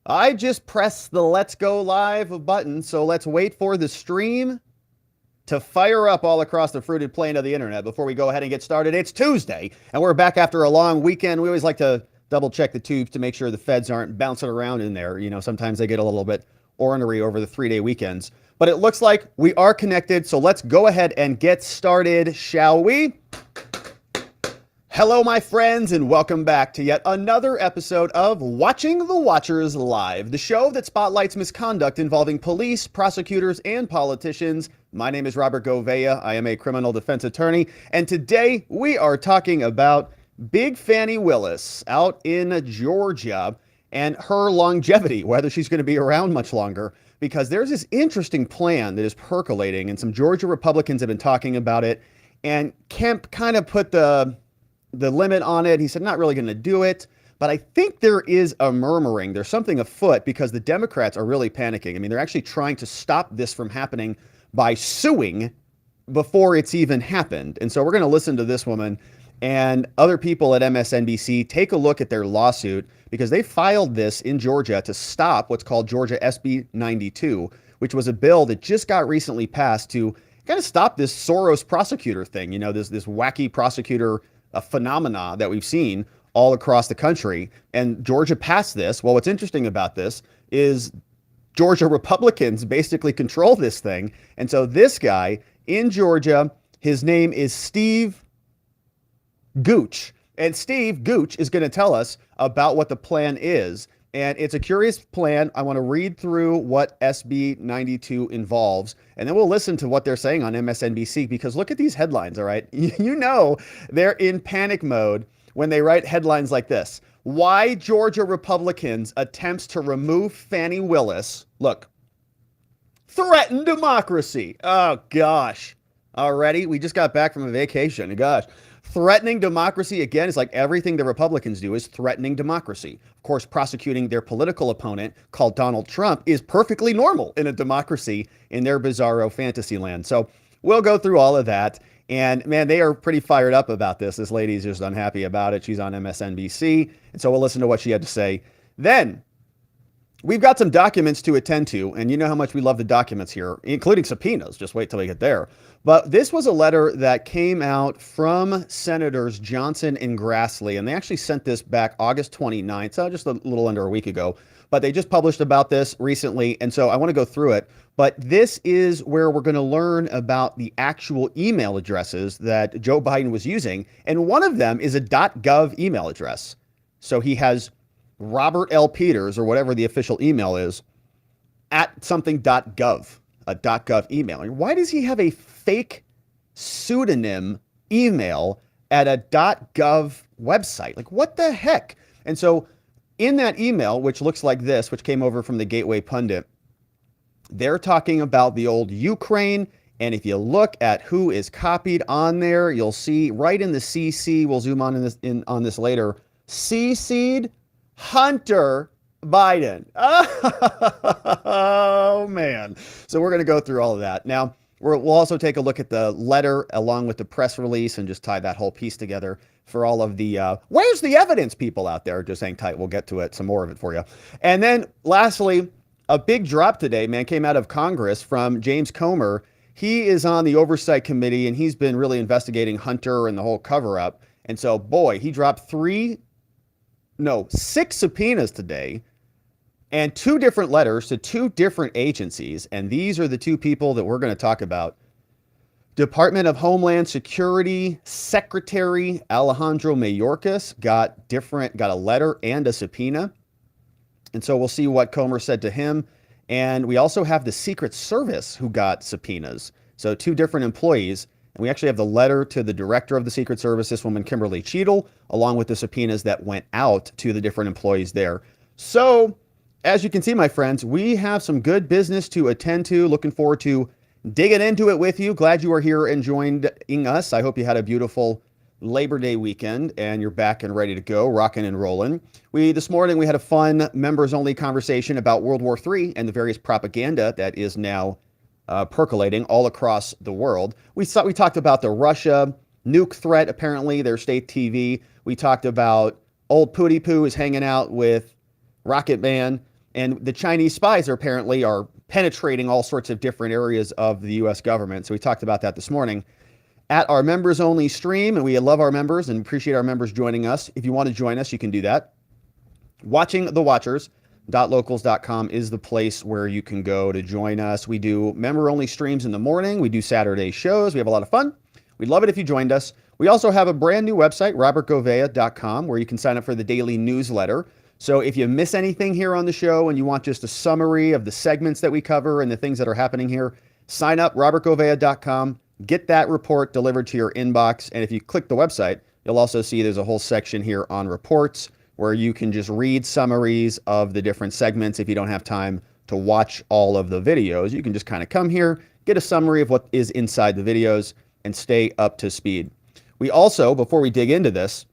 I just pressed the let's go live button, so let's wait for the stream to fire up all across the fruited plain of the internet before we go ahead and get started. It's Tuesday, and we're back after a long weekend. We always like to double check the tubes to make sure the feds aren't bouncing around in there. You know, sometimes they get a little bit ornery over the 3-day weekends. But it looks like we are connected, so let's go ahead and get started, shall we? Hello, my friends, and welcome back to yet another episode of Watching the Watchers Live, the show that spotlights misconduct involving police, prosecutors, and politicians. My name is Robert Gouveia. I am a criminal defense attorney, and today we are talking about Big Fani Willis out in Georgia and her longevity, whether she's going to be around much longer, because there's this interesting plan that is percolating, and some Georgia Republicans have been talking about it, and Kemp kind of put the limit on it. He said, not really going to do it. But I think there is a murmuring. There's something afoot because the Democrats are really panicking. I mean, they're actually trying to stop this from happening by suing before it's even happened. And so we're going to listen to this woman and other people at MSNBC take a look at their lawsuit because they filed this in Georgia to stop what's called Georgia SB 92, which was a bill that just got recently passed to kind of stop this Soros prosecutor thing. You know, this wacky prosecutor phenomena that we've seen all across the country. And Georgia passed this. Well, what's interesting about this is Georgia Republicans basically control this thing. And so this guy in Georgia, his name is Steve Gooch. And Steve Gooch is going to tell us about what the plan is. And it's a curious plan. I want to read through what SB 92 involves, and then we'll listen to what they're saying on MSNBC, because look at these headlines, all right? You know they're in panic mode when they write headlines like this. Why Georgia Republicans attempts to remove Fani Willis, look, threaten democracy. Oh, gosh. Already? We just got back from a vacation. Gosh. Threatening democracy, again, is like everything the Republicans do is threatening democracy. Of course, prosecuting their political opponent called Donald Trump is perfectly normal in a democracy in their bizarro fantasy land. So we'll go through all of that. And man, they are pretty fired up about this. This lady's just unhappy about it. She's on MSNBC. And so we'll listen to what she had to say. Then we've got some documents to attend to, and you know how much we love the documents here, including subpoenas. Just wait till we get there. But this was a letter that came out from Senators Johnson and Grassley, and they actually sent this back August 29th, so just a little under a week ago. But they just published about this recently, and so I want to go through it. But this is where we're going to learn about the actual email addresses that Joe Biden was using, and one of them is a .gov email address. So he has Robert L. Peters, or whatever the official email is, at something.gov, a .gov email. Why does he have a fake pseudonym email at a .gov website? Like, what the heck? And so in that email, which looks like this, which came over from the Gateway Pundit, they're talking about the old Ukraine. And if you look at who is copied on there, you'll see right in the CC, we'll zoom on this later, CC'd Hunter Biden. Oh, man. So we're going to go through all of that. Now, we'll also take a look at the letter along with the press release and just tie that whole piece together for all of the where's the evidence people out there. Just hang tight. We'll get to it, some more of it for you. And then lastly, a big drop today, man, came out of Congress from James Comer. He is on the Oversight Committee, and he's been really investigating Hunter and the whole cover-up. And so, boy, he dropped 6 subpoenas today and 2 different letters to 2 different agencies. And these are the 2 people that we're going to talk about. Department of Homeland Security Secretary Alejandro Mayorkas got a letter and a subpoena. And so we'll see what Comer said to him. And we also have the Secret Service who got subpoenas. So 2 different employees. And we actually have the letter to the director of the Secret Service, this woman, Kimberly Cheatle, along with the subpoenas that went out to the different employees there. So, as you can see, my friends, we have some good business to attend to. Looking forward to digging into it with you. Glad you are here and joining us. I hope you had a beautiful Labor Day weekend and you're back and ready to go, rocking and rolling. This morning, we had a fun members-only conversation about World War III and the various propaganda that is now percolating all across the world. We talked about the Russia nuke threat, apparently, their state TV. We talked about old Pootie Poo is hanging out with Rocket Man. And the Chinese spies are penetrating all sorts of different areas of the U.S. government. So we talked about that this morning at our members only stream. And we love our members and appreciate our members joining us. If you want to join us, you can do that. WatchingTheWatchers.locals.com is the place where you can go to join us. We do member only streams in the morning. We do Saturday shows. We have a lot of fun. We'd love it if you joined us. We also have a brand new website, robertgovea.com, where you can sign up for the daily newsletter. So if you miss anything here on the show and you want just a summary of the segments that we cover and the things that are happening here, sign up, robertgovea.com, get that report delivered to your inbox. And if you click the website, you'll also see there's a whole section here on reports where you can just read summaries of the different segments. If you don't have time to watch all of the videos, you can just kind of come here, get a summary of what is inside the videos, and stay up to speed. We also, before we dig into this,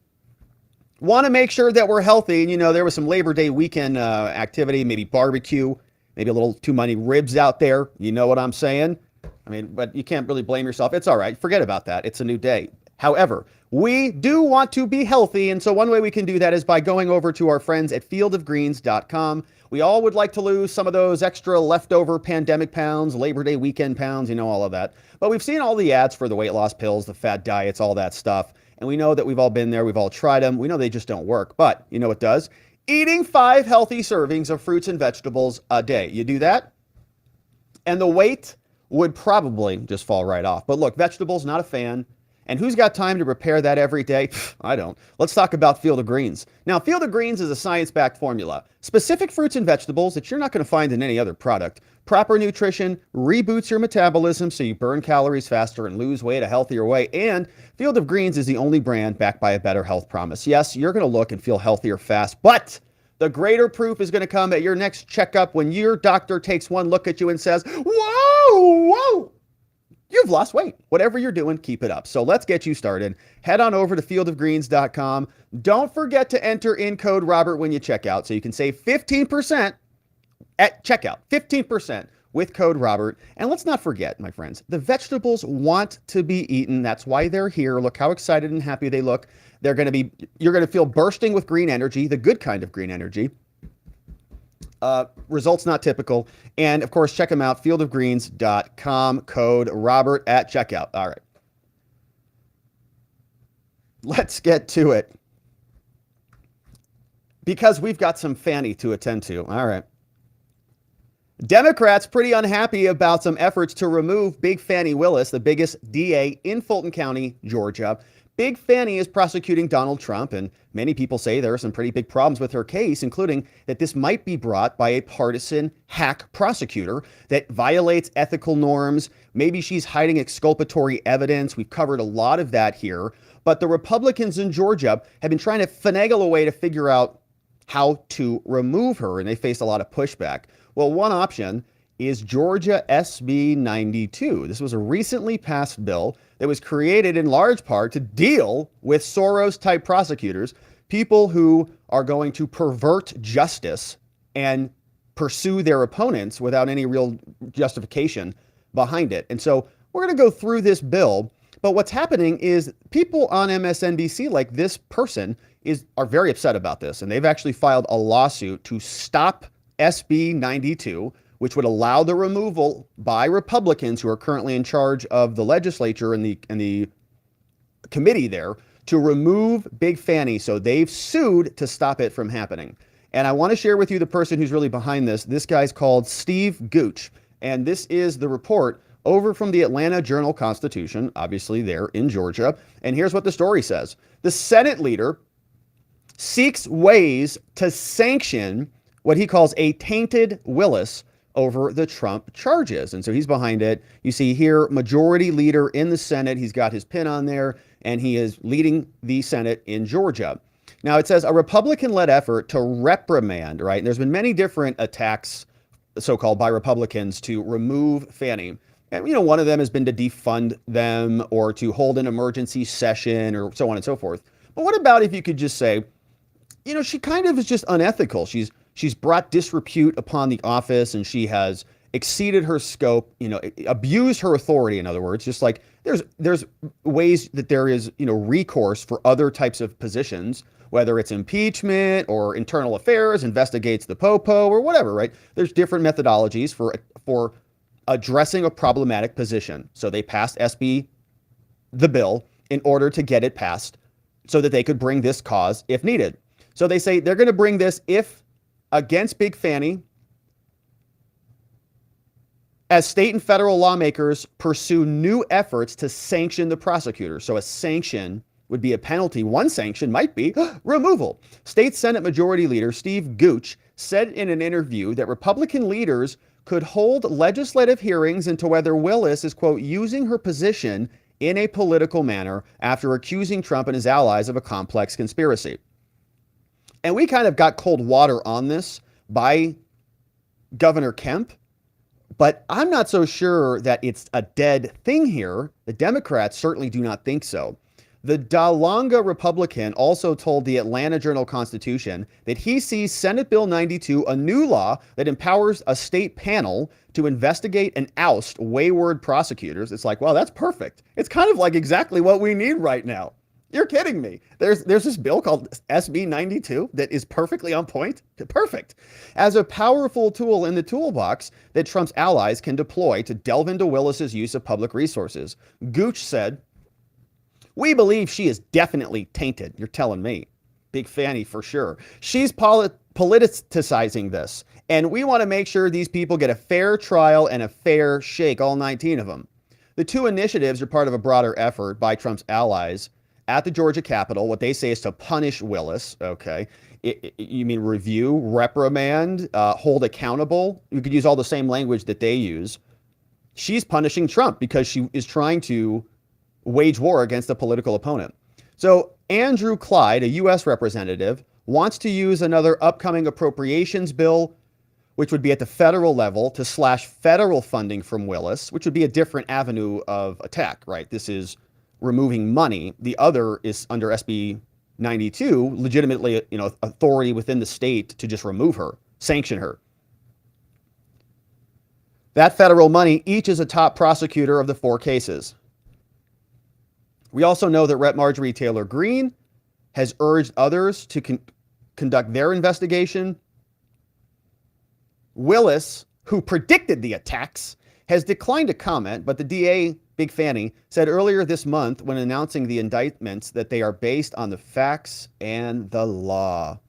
want to make sure that we're healthy. And, there was some Labor Day weekend activity, maybe barbecue, maybe a little too many ribs out there. You know what I'm saying? But you can't really blame yourself. It's all right. Forget about that. It's a new day. However, we do want to be healthy. And so one way we can do that is by going over to our friends at fieldofgreens.com. We all would like to lose some of those extra leftover pandemic pounds, Labor Day weekend pounds, all of that. But we've seen all the ads for the weight loss pills, the fad diets, all that stuff. And we know that we've all been there. We've all tried them. We know they just don't work. But you know what does? Eating 5 healthy servings of fruits and vegetables a day. You do that, and the weight would probably just fall right off. But look, vegetables, not a fan. And who's got time to prepare that every day? I don't. Let's talk about Field of Greens. Now, Field of Greens is a science-backed formula. Specific fruits and vegetables that you're not going to find in any other product. Proper nutrition reboots your metabolism so you burn calories faster and lose weight a healthier way. And Field of Greens is the only brand backed by a better health promise. Yes, you're going to look and feel healthier fast, but the greater proof is going to come at your next checkup when your doctor takes one look at you and says, whoa, you've lost weight. Whatever you're doing, keep it up. So let's get you started. Head on over to fieldofgreens.com. Don't forget to enter in code Robert when you check out so you can save 15% at checkout. 15% with code Robert. And let's not forget, my friends, the vegetables want to be eaten. That's why they're here. Look how excited and happy they look. You're going to feel bursting with green energy, the good kind of green energy. Results not typical. And of course, check them out, fieldofgreens.com, code Robert at checkout. All right. Let's get to it. Because we've got some Fani to attend to. All right. Democrats pretty unhappy about some efforts to remove Big Fani Willis, the biggest DA in Fulton County, Georgia. Big Fani is prosecuting Donald Trump, and many people say there are some pretty big problems with her case, including that this might be brought by a partisan hack prosecutor that violates ethical norms. Maybe she's hiding exculpatory evidence. We've covered a lot of that here. But the Republicans in Georgia have been trying to finagle a way to figure out how to remove her, and they face a lot of pushback. Well, one option is Georgia SB 92. This was a recently passed bill that was created in large part to deal with Soros-type prosecutors, people who are going to pervert justice and pursue their opponents without any real justification behind it. And so we're going to go through this bill, but what's happening is people on MSNBC, like this person, are very upset about this, and they've actually filed a lawsuit to stop SB 92, which would allow the removal by Republicans who are currently in charge of the legislature and the committee there to remove Big Fani. So they've sued to stop it from happening. And I want to share with you the person who's really behind this. This guy's called Steve Gooch. And this is the report over from the Atlanta Journal-Constitution, obviously there in Georgia. And here's what the story says. The Senate leader seeks ways to sanction what he calls a tainted Willis over the Trump charges. And so he's behind it. You see here, majority leader in the Senate. He's got his pin on there, and he is leading the Senate in Georgia. Now, it says a Republican-led effort to reprimand, right? And there's been many different attacks, so-called, by Republicans to remove Fani. And, one of them has been to defund them or to hold an emergency session or so on and so forth. But what about if you could just say, she kind of is just unethical. She's brought disrepute upon the office, and she has exceeded her scope, abused her authority, in other words. Just like there's ways that there is, recourse for other types of positions whether it's impeachment or internal affairs, investigates the popo or whatever, right? There's different methodologies for addressing a problematic position. So they passed the bill, in order to get it passed so that they could bring this cause if needed. So they say they're going to bring this if against Big Fani as state and federal lawmakers pursue new efforts to sanction the prosecutor. So a sanction would be a penalty. One sanction might be removal. State Senate Majority Leader Steve Gooch said in an interview that Republican leaders could hold legislative hearings into whether Willis is, quote, using her position in a political manner after accusing Trump and his allies of a complex conspiracy. And we kind of got cold water on this by Governor Kemp, but I'm not so sure that it's a dead thing here. The Democrats certainly do not think so. The Dalonga Republican also told the Atlanta Journal-Constitution that he sees Senate Bill 92, a new law that empowers a state panel to investigate and oust wayward prosecutors. It's like, well, that's perfect. It's kind of like exactly what we need right now. You're kidding me. There's this bill called SB 92 that is perfectly on point. Perfect. As a powerful tool in the toolbox that Trump's allies can deploy to delve into Willis's use of public resources. Gooch said, "We believe she is definitely tainted." You're telling me. Big Fani for sure. She's politicizing this. And we want to make sure these people get a fair trial and a fair shake, all 19 of them. The two initiatives are part of a broader effort by Trump's allies at the Georgia Capitol. What they say is to punish Willis. Okay. You mean review, reprimand, hold accountable? You could use all the same language that they use. She's punishing Trump because she is trying to wage war against a political opponent. So Andrew Clyde, a U.S. representative, wants to use another upcoming appropriations bill, which would be at the federal level, to slash federal funding from Willis, which would be a different avenue of attack, right? This is removing money. The other is under SB 92, legitimately, authority within the state to just remove her, sanction her. That federal money each is a top prosecutor of the 4 cases. We also know that Rep. Marjorie Taylor Greene has urged others to conduct their investigation. Willis, who predicted the attacks, has declined to comment, but the DA, Big Fani, said earlier this month when announcing the indictments that they are based on the facts and the law.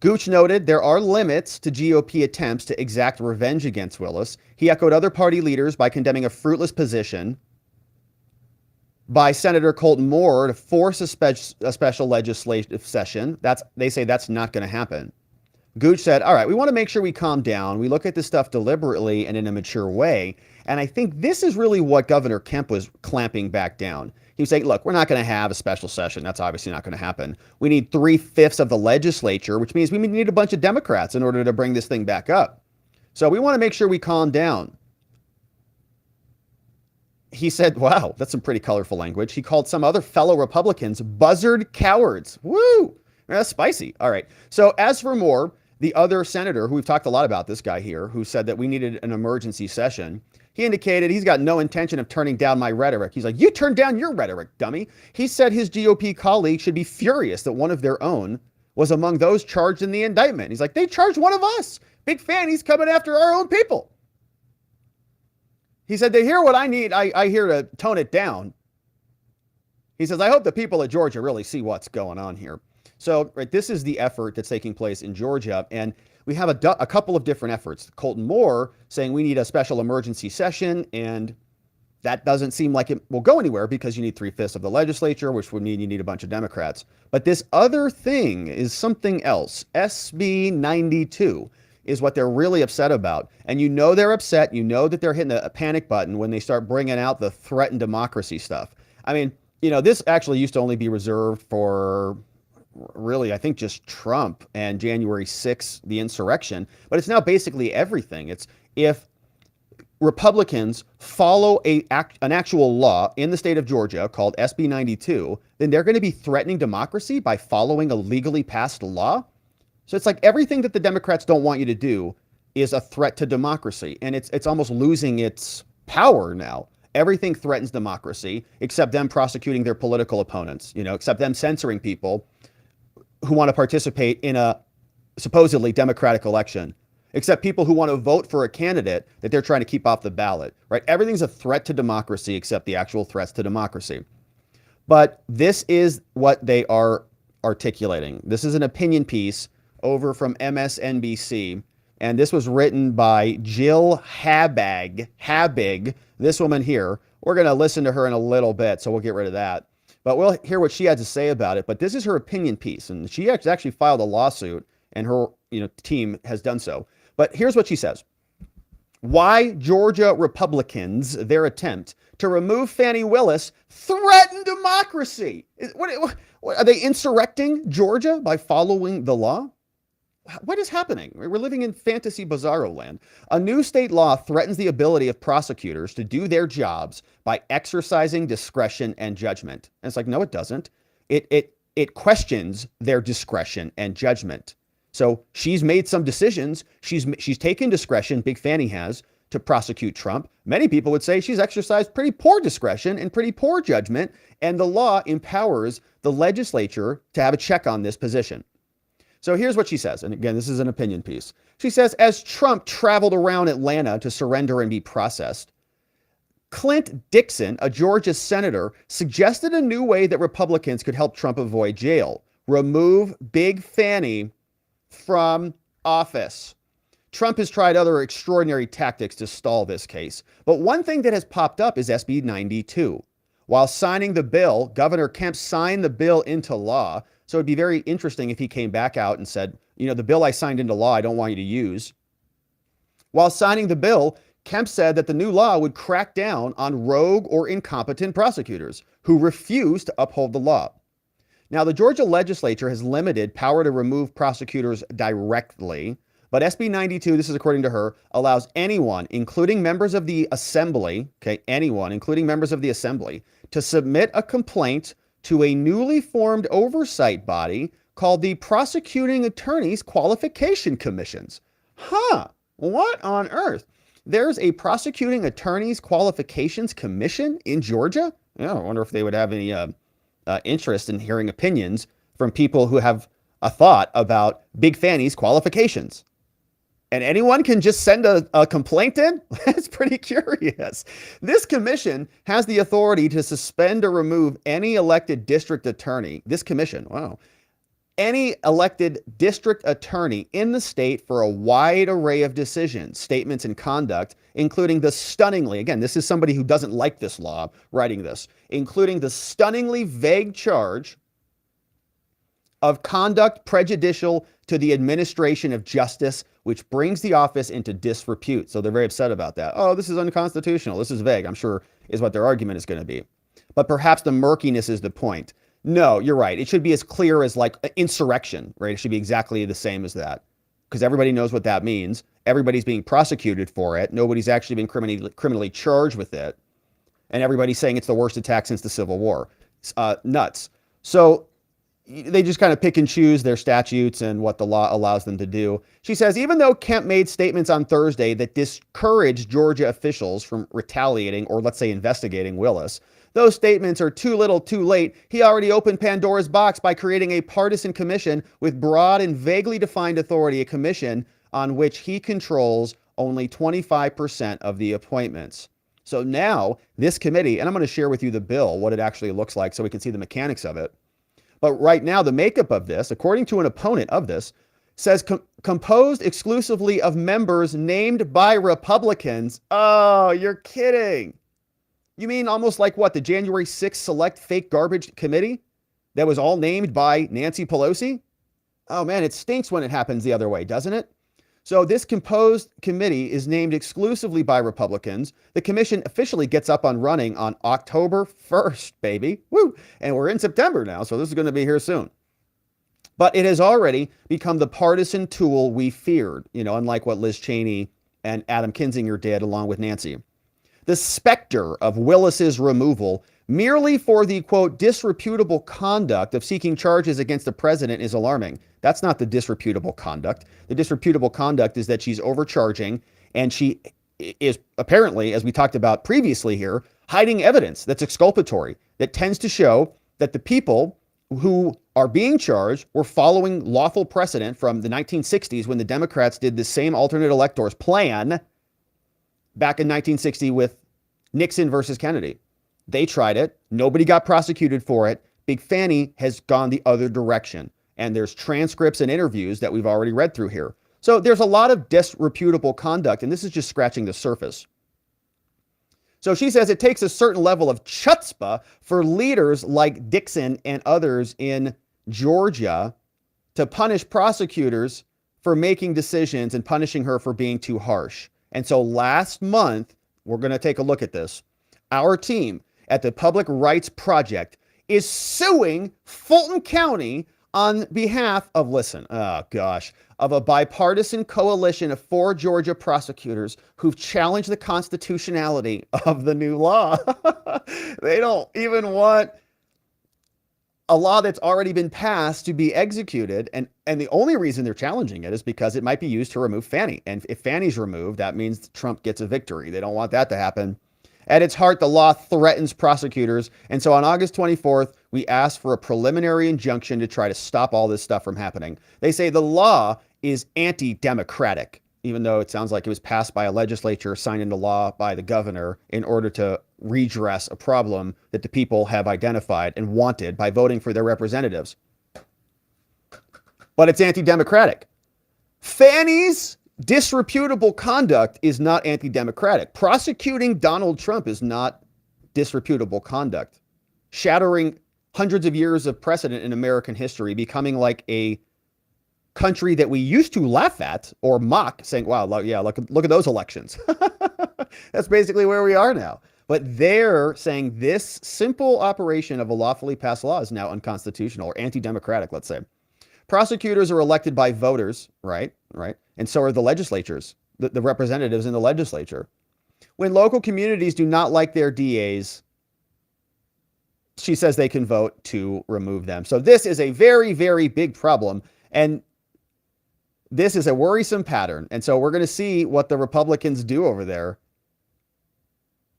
Gooch noted there are limits to GOP attempts to exact revenge against Willis. He echoed other party leaders by condemning a fruitless position by Senator Colton Moore to force a special legislative session. They say that's not going to happen. Gooch said, all right, we want to make sure we calm down. We look at this stuff deliberately and in a mature way. And I think this is really what Governor Kemp was clamping back down. He was saying, look, we're not going to have a special session. That's obviously not going to happen. We need 3/5 of the legislature, which means we need a bunch of Democrats in order to bring this thing back up. So we want to make sure we calm down. He said, wow, that's some pretty colorful language. He called some other fellow Republicans buzzard cowards. Woo! That's spicy. All right. So as for Moore, the other senator, who we've talked a lot about, this guy here, who said that we needed an emergency session, he indicated he's got no intention of turning down my rhetoric. He's like, you turned down your rhetoric, dummy. He said his GOP colleagues should be furious that one of their own was among those charged in the indictment. He's like, they charged one of us. Big Fani's coming after our own people. He said, they hear what I need. I hear to tone it down. He says, I hope the people of Georgia really see what's going on here. So, right, this is the effort that's taking place in Georgia. And we have a couple of different efforts. Colton Moore saying we need a special emergency session. And that doesn't seem like it will go anywhere because you need 3/5 of the legislature, which would mean you need a bunch of Democrats. But this other thing is something else. SB 92 is what they're really upset about. And you know they're upset. You know that they're hitting a panic button when they start bringing out the threatened democracy stuff. I mean, this actually used to only be reserved for really, I think, just Trump and January 6th, the insurrection. But it's now basically everything. It's if Republicans follow an actual law in the state of Georgia called SB 92, then they're going to be threatening democracy by following a legally passed law. So it's like everything that the Democrats don't want you to do is a threat to democracy. And it's almost losing its power now. Everything threatens democracy except them prosecuting their political opponents, except them censoring people who want to participate in a supposedly democratic election, except people who want to vote for a candidate that they're trying to keep off the ballot, right? Everything's a threat to democracy except the actual threats to democracy. But this is what they are articulating. This is an opinion piece over from MSNBC, and this was written by Jill Habig, this woman here. We're going to listen to her in a little bit, so we'll get rid of that. But we'll hear what she had to say about it. But this is her opinion piece, and she actually filed a lawsuit, and her team has done so. But here's what she says. Why Georgia Republicans, their attempt to remove Fani Willis, threaten democracy. What, are they insurrecting Georgia by following the law? What is happening? We're living in fantasy bizarro land. A new state law threatens the ability of prosecutors to do their jobs by exercising discretion and judgment. And it's like, no, it doesn't. It questions their discretion and judgment. So she's made some decisions. She's taken discretion, Big Fani has, to prosecute Trump. Many people would say she's exercised pretty poor discretion and pretty poor judgment, and the law empowers the legislature to have a check on this position. So here's what she says, and again, this is an opinion piece. She says, as Trump traveled around Atlanta to surrender and be processed, Clint Dixon, a Georgia senator, suggested a new way that Republicans could help Trump avoid jail. Remove Big Fani from office. Trump has tried other extraordinary tactics to stall this case. But one thing that has popped up is SB 92. While signing the bill, Governor Kemp signed the bill into law. So it'd be very interesting if he came back out and said, the bill I signed into law, I don't want you to use. While signing the bill, Kemp said that the new law would crack down on rogue or incompetent prosecutors who refuse to uphold the law. Now, the Georgia legislature has limited power to remove prosecutors directly, but SB 92, this is according to her, allows anyone, including members of the assembly, anyone, including members of the assembly, to submit a complaint to a newly formed oversight body called the Prosecuting Attorneys Qualification Commissions. What on earth? There's a Prosecuting Attorneys Qualifications Commission in Georgia? I wonder if they would have any interest in hearing opinions from people who have a thought about Big Fani's qualifications. And anyone can just send a complaint in? That's pretty curious. This commission has the authority to suspend or remove any elected district attorney. This commission, wow. Any elected district attorney in the state for a wide array of decisions, statements, and conduct, including the stunningly, again, this is somebody who doesn't like this law writing this, including the stunningly vague charge of conduct prejudicial to the administration of justice, which brings the office into disrepute. So they're very upset about that. Oh, this is unconstitutional. This is vague, I'm sure is what their argument is going to be. But perhaps the murkiness is the point. No, you're right. It should be as clear as like insurrection, right? It should be exactly the same as that because everybody knows what that means. Everybody's being prosecuted for it. Nobody's actually been criminally charged with it. And everybody's saying it's the worst attack since the Civil War. Nuts. So they just kind of pick and choose their statutes and what the law allows them to do. She says, even though Kemp made statements on Thursday that discouraged Georgia officials from retaliating or let's say investigating Willis, those statements are too little too late. He already opened Pandora's box by creating a partisan commission with broad and vaguely defined authority, a commission on which he controls only 25% of the appointments. So now this committee, and I'm going to share with you the bill, what it actually looks like so we can see the mechanics of it. But right now, the makeup of this, according to an opponent of this, says composed exclusively of members named by Republicans. Oh, you're kidding. You mean almost like what, the January 6th Select Fake Garbage Committee that was all named by Nancy Pelosi? Oh man, it stinks when it happens the other way, doesn't it? So this composed committee is named exclusively by Republicans. The commission officially gets up and running on October 1st, baby. Woo! And we're in September now, so this is going to be here soon. But it has already become the partisan tool we feared, unlike what Liz Cheney and Adam Kinzinger did along with Nancy. The specter of Willis's removal merely for the, quote, disreputable conduct of seeking charges against the president is alarming. That's not the disreputable conduct. The disreputable conduct is that she's overcharging and she is apparently, as we talked about previously here, hiding evidence that's exculpatory, that tends to show that the people who are being charged were following lawful precedent from the 1960s when the Democrats did the same alternate electors plan back in 1960 with Nixon versus Kennedy. They tried it. Nobody got prosecuted for it. Big Fani has gone the other direction. And there's transcripts and interviews that we've already read through here. So there's a lot of disreputable conduct, and this is just scratching the surface. So she says it takes a certain level of chutzpah for leaders like Dixon and others in Georgia to punish prosecutors for making decisions and punishing her for being too harsh. And so last month, we're going to take a look at this. Our team at the Public Rights Project is suing Fulton County on behalf of, of a bipartisan coalition of 4 Georgia prosecutors who've challenged the constitutionality of the new law. They don't even want a law that's already been passed to be executed. And the only reason they're challenging it is because it might be used to remove Fani. And if Fani's removed, that means Trump gets a victory. They don't want that to happen. At its heart, the law threatens prosecutors. And so on August 24th, we asked for a preliminary injunction to try to stop all this stuff from happening. They say the law is anti-democratic, even though it sounds like it was passed by a legislature, signed into law by the governor in order to redress a problem that the people have identified and wanted by voting for their representatives. But it's anti-democratic. Fani's disreputable conduct is not anti-democratic. Prosecuting Donald Trump is not disreputable conduct. Shattering hundreds of years of precedent in American history, becoming like a country that we used to laugh at or mock, saying, wow, yeah, look at those elections. That's basically where we are now. But they're saying this simple operation of a lawfully passed law is now unconstitutional or anti-democratic, let's say. Prosecutors are elected by voters, right? And so are the legislatures, the representatives in the legislature. When local communities do not like their DAs, she says they can vote to remove them. So this is a very, very big problem. And this is a worrisome pattern. And so we're going to see what the Republicans do over there.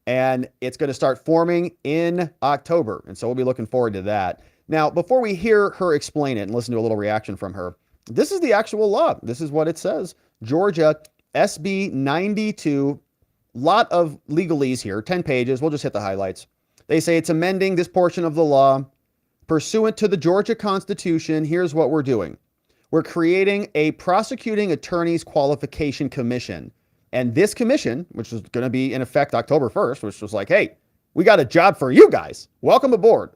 And it's going to start forming in October. And so we'll be looking forward to that. Now, before we hear her explain it and listen to a little reaction from her, this is the actual law. This is what it says. Georgia, SB 92, lot of legalese here, 10 pages. We'll just hit the highlights. They say it's amending this portion of the law pursuant to the Georgia Constitution. Here's what we're doing. We're creating a prosecuting attorneys qualification commission. And this commission, which is going to be in effect October 1st, which was like, hey, we got a job for you guys. Welcome aboard.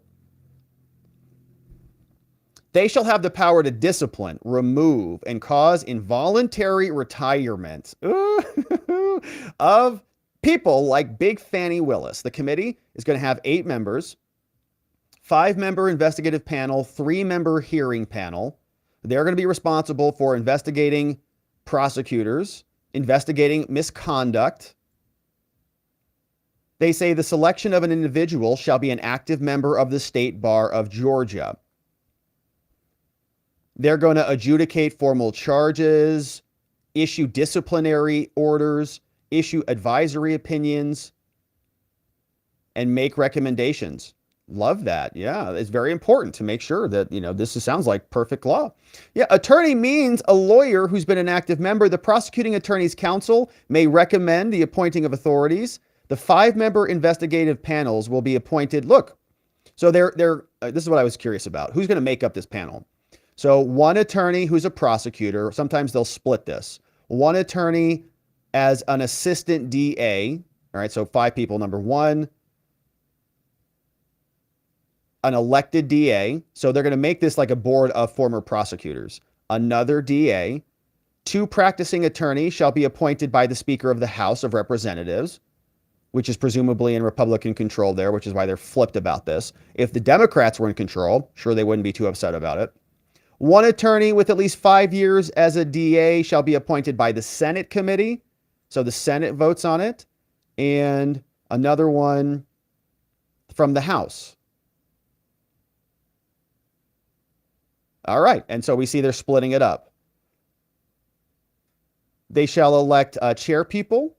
They shall have the power to discipline, remove, and cause involuntary retirement of people like Big Fani Willis. The committee is going to have 8 members, 5-member investigative panel, 3-member hearing panel. They're going to be responsible for investigating prosecutors, investigating misconduct. They say the selection of an individual shall be an active member of the State Bar of Georgia. They're going to adjudicate formal charges, issue disciplinary orders, issue advisory opinions, and make recommendations. Love that. Yeah, it's very important to make sure that, this sounds like perfect law. Yeah, attorney means a lawyer who's been an active member. The prosecuting attorney's counsel may recommend the appointing of authorities. The 5-member investigative panels will be appointed. Look, so this is what I was curious about. Who's going to make up this panel? So one attorney who's a prosecutor, sometimes they'll split this. One attorney as an assistant DA, all right, so 5 people. Number 1, an elected DA. So they're going to make this like a board of former prosecutors. Another DA. 2 practicing attorneys shall be appointed by the Speaker of the House of Representatives, which is presumably in Republican control there, which is why they're flipped about this. If the Democrats were in control, sure, they wouldn't be too upset about it. 1 attorney with at least 5 years as a DA shall be appointed by the Senate committee. So the Senate votes on it. And another one from the House. All right. And so we see they're splitting it up. They shall elect chair people.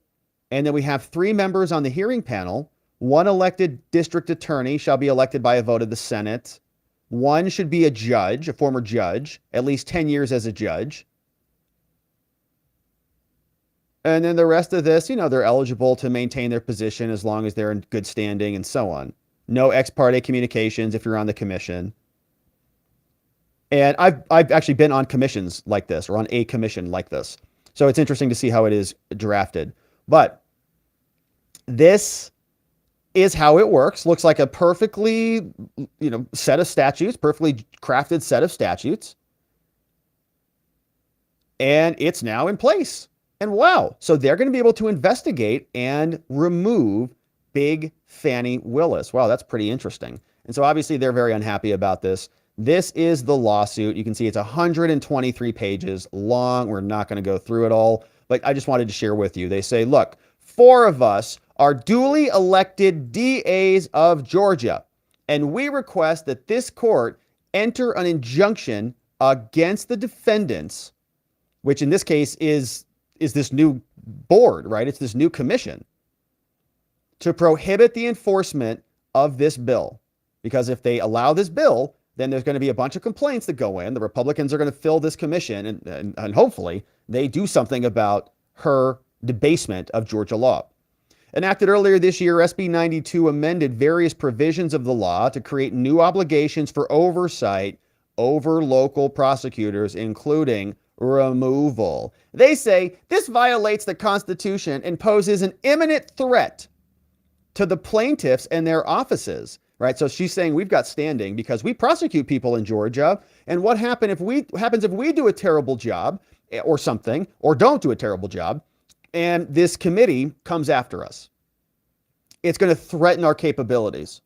And then we have 3 members on the hearing panel. 1 elected district attorney shall be elected by a vote of the Senate. One should be a judge, a former judge, at least 10 years as a judge. And then the rest of this, they're eligible to maintain their position as long as they're in good standing and so on. No ex parte communications if you're on the commission. And I've actually been on commissions like this, or on a commission like this. So it's interesting to see how it is drafted. But this is how it works. Looks like a perfectly, set of statutes, perfectly crafted set of statutes. And it's now in place. And wow, so they're going to be able to investigate and remove Big Fani Willis. Wow, that's pretty interesting. And so obviously they're very unhappy about this. This is the lawsuit. You can see it's 123 pages long. We're not going to go through it all, but I just wanted to share with you. They say, look, 4 of us are duly elected DAs of Georgia, and we request that this court enter an injunction against the defendants, which in this case is this new board, right? It's this new commission, to prohibit the enforcement of this bill. Because if they allow this bill, then there's going to be a bunch of complaints that go in. The Republicans are going to fill this commission, and hopefully they do something about her debasement of Georgia law. Enacted earlier this year, SB 92 amended various provisions of the law to create new obligations for oversight over local prosecutors, including removal. They say this violates the Constitution and poses an imminent threat to the plaintiffs and their offices. Right. So she's saying we've got standing because we prosecute people in Georgia. And what happens if we do a terrible job or something, or don't do a terrible job, and this committee comes after us? It's going to threaten our capabilities.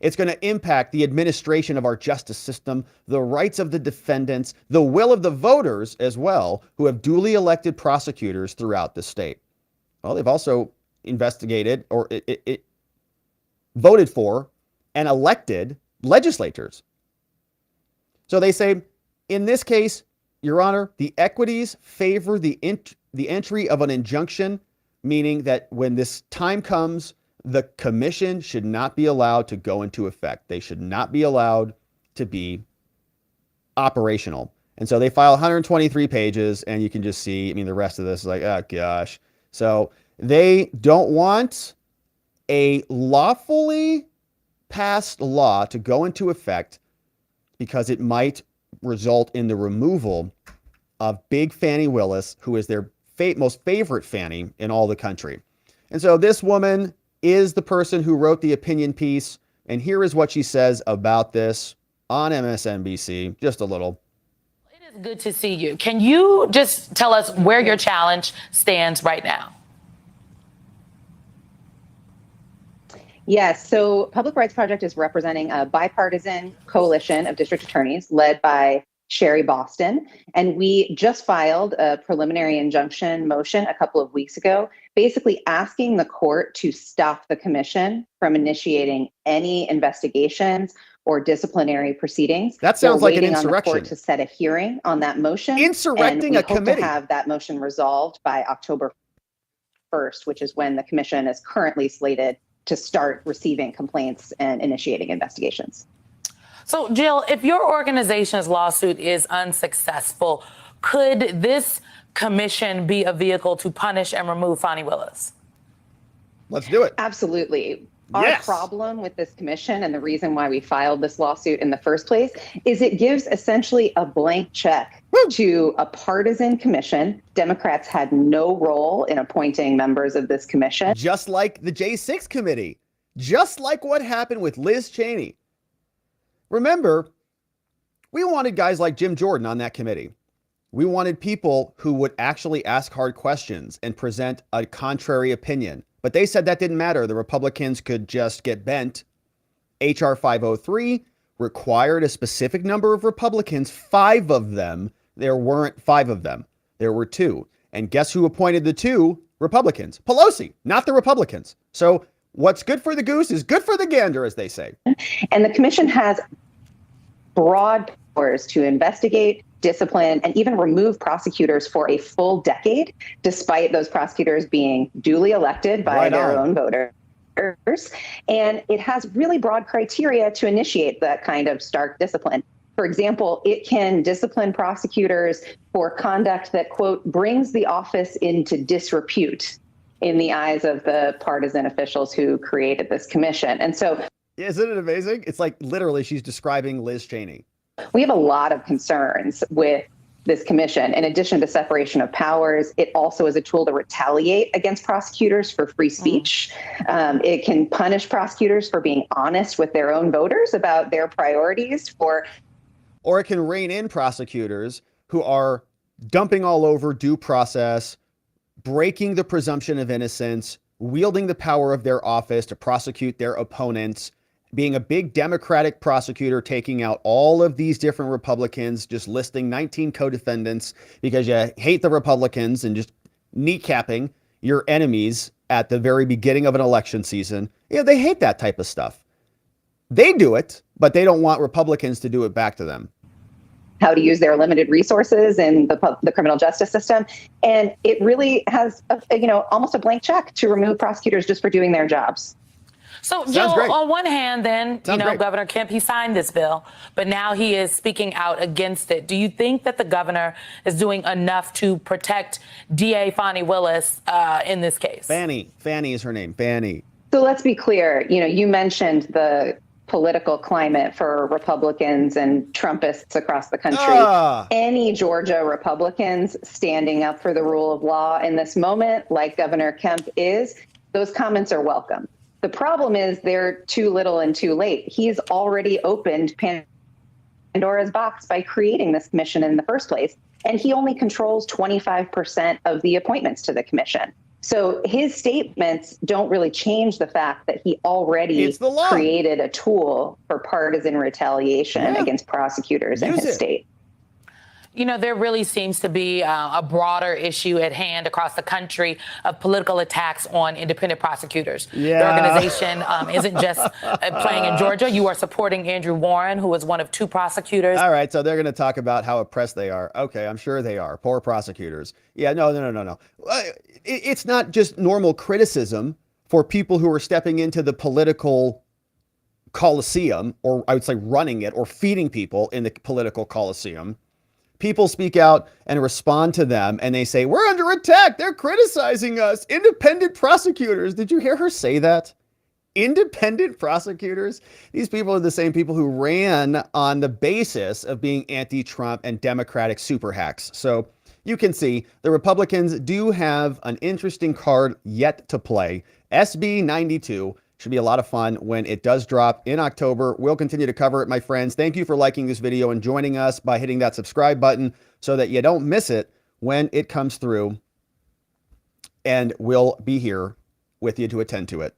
It's going to impact the administration of our justice system, the rights of the defendants, the will of the voters as well, who have duly elected prosecutors throughout the state. Well, they've also investigated or voted for and elected legislators. So they say, in this case, Your Honor, the equities favor the entry of an injunction, meaning that when this time comes, the commission should not be allowed to go into effect. They should not be allowed to be operational. And so they file 123 pages, and you can just see, the rest of this is like, oh gosh. So they don't want a lawfully passed law to go into effect because it might result in the removal of Big Fani Willis, who is their most favorite Fanny in all the country. And so this woman is the person who wrote the opinion piece, and here is what she says about this on MSNBC. Just a little. It is good to see you. Can you just tell us where your challenge stands right now? Yes, so Public Rights Project is representing a bipartisan coalition of district attorneys led by Sherry Boston. And we just filed a preliminary injunction motion a couple of weeks ago, basically asking the court to stop the commission from initiating any investigations or disciplinary proceedings. That sounds like an insurrection. On the court to set a hearing on that motion. Insurrecting a committee. And we hope to have that motion resolved by October 1st, which is when the commission is currently slated to start receiving complaints and initiating investigations. So, Jill, if your organization's lawsuit is unsuccessful, could this commission be a vehicle to punish and remove Fani Willis? Let's do it. Absolutely. Our problem with this commission, and the reason why we filed this lawsuit in the first place, is it gives essentially a blank check to a partisan commission. Democrats had no role in appointing members of this commission. Just like the J6 committee, just like what happened with Liz Cheney. Remember, we wanted guys like Jim Jordan on that committee. We wanted people who would actually ask hard questions and present a contrary opinion. But they said that didn't matter. The Republicans could just get bent. H.R. 503 required a specific number of Republicans, 5 of them. There weren't 5 of them. There were 2. And guess who appointed the 2 Republicans? Pelosi, not the Republicans. So what's good for the goose is good for the gander, as they say. And the commission has broad powers to investigate, discipline, and even remove prosecutors for a full decade, despite those prosecutors being duly elected by their own voters. and it has really broad criteria to initiate that kind of stark discipline. For example, it can discipline prosecutors for conduct that, quote, brings the office into disrepute in the eyes of the partisan officials who created this commission. And so, isn't it amazing? It's like literally she's describing Liz Cheney. We have a lot of concerns with this commission. In addition to separation of powers, it also is a tool to retaliate against prosecutors for free speech. It can punish prosecutors for being honest with their own voters about their priorities or it can rein in prosecutors who are dumping all over due process, breaking the presumption of innocence, wielding the power of their office to prosecute their opponents, being a big Democratic prosecutor, taking out all of these different Republicans, just listing 19 co-defendants because you hate the Republicans and just kneecapping your enemies at the very beginning of an election season. Yeah, they hate that type of stuff. They do it, but they don't want Republicans to do it back to them. How to use their limited resources in the criminal justice system. And it really has, almost a blank check to remove prosecutors just for doing their jobs. So, Joe, on one hand, then, great. Governor Kemp, he signed this bill, but now he is speaking out against it. Do you think that the governor is doing enough to protect DA Fani Willis in this case? Fani is her name, Fani. So let's be clear. You mentioned the political climate for Republicans and Trumpists across the country. Any Georgia Republicans standing up for the rule of law in this moment, like Governor Kemp is, those comments are welcome. The problem is they're too little and too late. He's already opened Pandora's box by creating this commission in the first place, and he only controls 25% of the appointments to the commission. So his statements don't really change the fact that he already created a tool for partisan retaliation against prosecutors in his state. There really seems to be a broader issue at hand across the country of political attacks on independent prosecutors. Yeah. The organization isn't just playing in Georgia. You are supporting Andrew Warren, who is one of two prosecutors. All right, so they're going to talk about how oppressed they are. Okay, I'm sure they are. Poor prosecutors. Yeah, no. It's not just normal criticism for people who are stepping into the political coliseum, or I would say running it or feeding people in the political coliseum. People speak out and respond to them, and they say, we're under attack. They're criticizing us. Independent prosecutors. Did you hear her say that? Independent prosecutors? These people are the same people who ran on the basis of being anti-Trump and Democratic super hacks. So you can see the Republicans do have an interesting card yet to play. SB 92. Should be a lot of fun when it does drop in October. We'll continue to cover it, my friends. Thank you for liking this video and joining us by hitting that subscribe button so that you don't miss it when it comes through. And we'll be here with you to attend to it.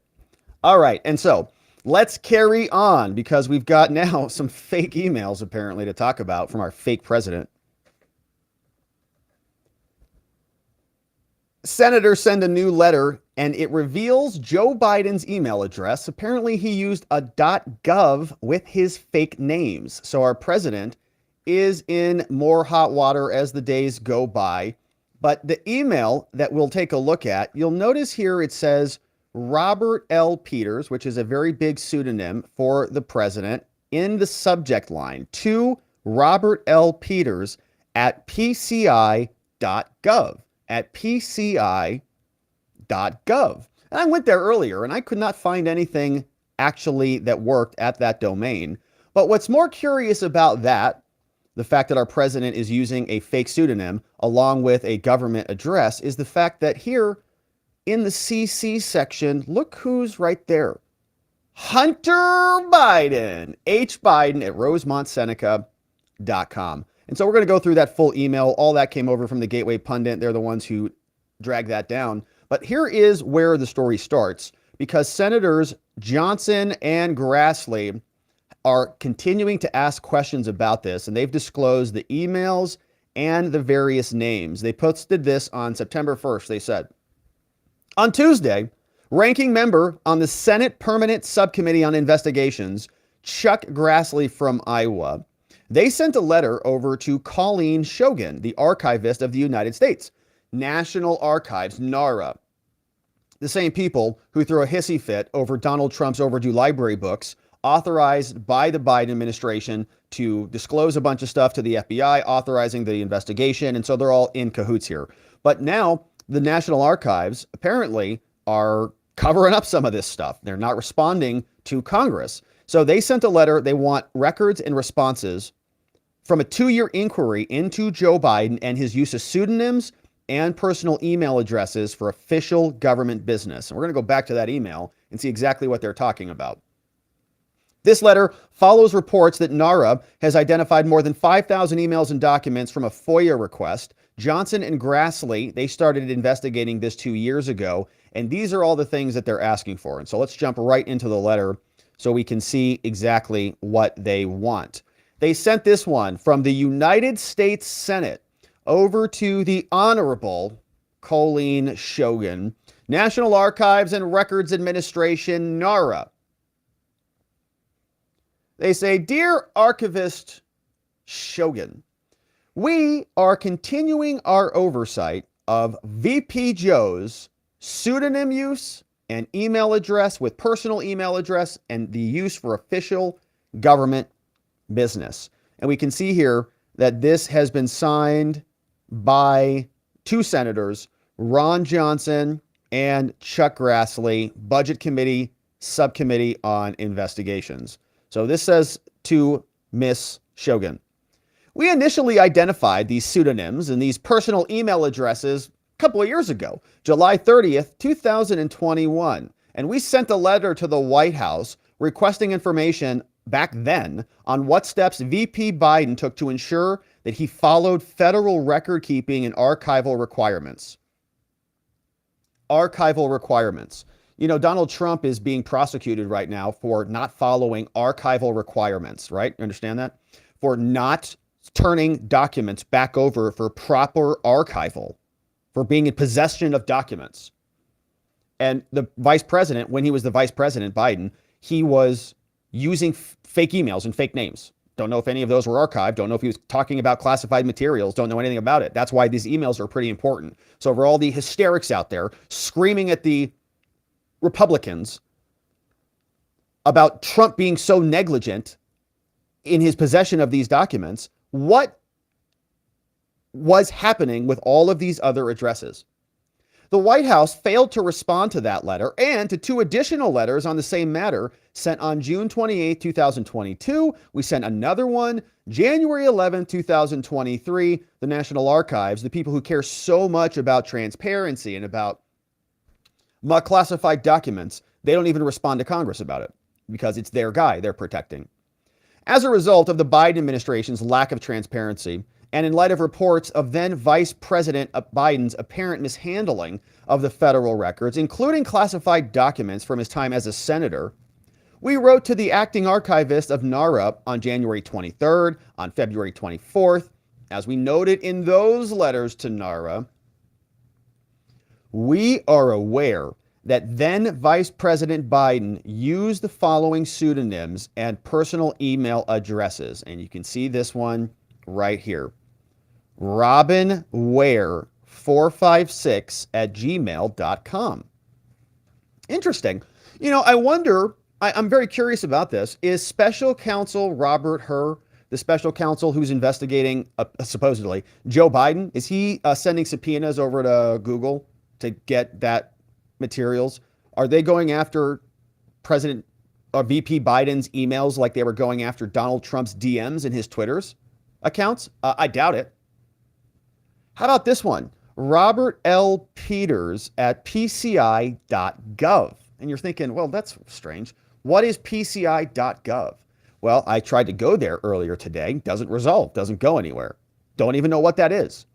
All right, and so let's carry on because we've got now some fake emails apparently to talk about from our fake president. Senators send a new letter and it reveals Joe Biden's email address. Apparently he used a .gov with his fake names. So our president is in more hot water as the days go by. But the email that we'll take a look at, you'll notice here it says Robert L. Peters, which is a very big pseudonym for the president, in the subject line to Robert L. Peters at pci.gov. At pci.gov. And I went there earlier and I could not find anything actually that worked at that domain. But what's more curious about that, the fact that our president is using a fake pseudonym along with a government address, is the fact that here in the CC section, look who's right there. Hunter Biden, hbiden at rosemontseneca.com. And so we're going to go through that full email. All that came over from the Gateway Pundit. They're the ones who dragged that down. But here is where the story starts, because Senators Johnson and Grassley are continuing to ask questions about this, and they've disclosed the emails and the various names. They posted this on September 1st. They said, on Tuesday, ranking member on the Senate Permanent Subcommittee on Investigations, Chuck Grassley from Iowa, they sent a letter over to Colleen Shogan, the archivist of the United States National Archives, NARA. The same people who threw a hissy fit over Donald Trump's overdue library books, authorized by the Biden administration to disclose a bunch of stuff to the FBI, authorizing the investigation. And so they're all in cahoots here. But now the National Archives apparently are covering up some of this stuff. They're not responding to Congress. So they sent a letter. They want records and responses from a 2-year inquiry into Joe Biden and his use of pseudonyms and personal email addresses for official government business. And we're going to go back to that email and see exactly what they're talking about. This letter follows reports that NARA has identified more than 5,000 emails and documents from a FOIA request. Johnson and Grassley, they started investigating this 2 years ago, and these are all the things that they're asking for. And so let's jump right into the letter so we can see exactly what they want. They sent this one from the United States Senate over to the Honorable Colleen Shogan, National Archives and Records Administration, NARA. They say, "Dear Archivist Shogan, we are continuing our oversight of VP Joe's pseudonym use and email address with personal email address and the use for official government business." And we can see here that this has been signed by 2 senators, Ron Johnson and Chuck Grassley, Budget Committee, Subcommittee on Investigations. So this says to Miss Shogan, "We initially identified these pseudonyms and these personal email addresses a couple of years ago, July 30th, 2021, and we sent a letter to the White House requesting information back then on what steps VP Biden took to ensure that he followed federal record keeping and archival requirements." Archival requirements. You know, Donald Trump is being prosecuted right now for not following archival requirements, right? You understand that? For not turning documents back over for proper archival, for being in possession of documents. And the vice president, when he was the vice president, Biden, he was using fake emails and fake names. Don't know if any of those were archived. Don't know if he was talking about classified materials. Don't know anything about it. That's why these emails are pretty important. So for all the hysterics out there screaming at the Republicans about Trump being so negligent in his possession of these documents, what was happening with all of these other addresses? The White House failed to respond to that letter and to 2 additional letters on the same matter sent on June 28, 2022. We sent another one January 11, 2023. The National Archives, the people who care so much about transparency and about classified documents, they don't even respond to Congress about it because it's their guy they're protecting. As a result of the Biden administration's lack of transparency, and in light of reports of then Vice President Biden's apparent mishandling of the federal records, including classified documents from his time as a senator, we wrote to the acting archivist of NARA on January 23rd, on February 24th. As we noted in those letters to NARA, we are aware that then Vice President Biden used the following pseudonyms and personal email addresses. And you can see this one right here. robinware456@gmail.com. Interesting. You know, I wonder, I'm very curious about this. Is Special Counsel Robert Hur, the special counsel who's investigating, supposedly, Joe Biden, is he sending subpoenas over to Google to get that materials? Are they going after President or VP Biden's emails like they were going after Donald Trump's DMs and his Twitter's accounts? I doubt it. How about this one? Robert L. Peters at PCI.gov. And you're thinking, well, that's strange. What is PCI.gov? Well, I tried to go there earlier today. Doesn't resolve. Doesn't go anywhere. Don't even know what that is.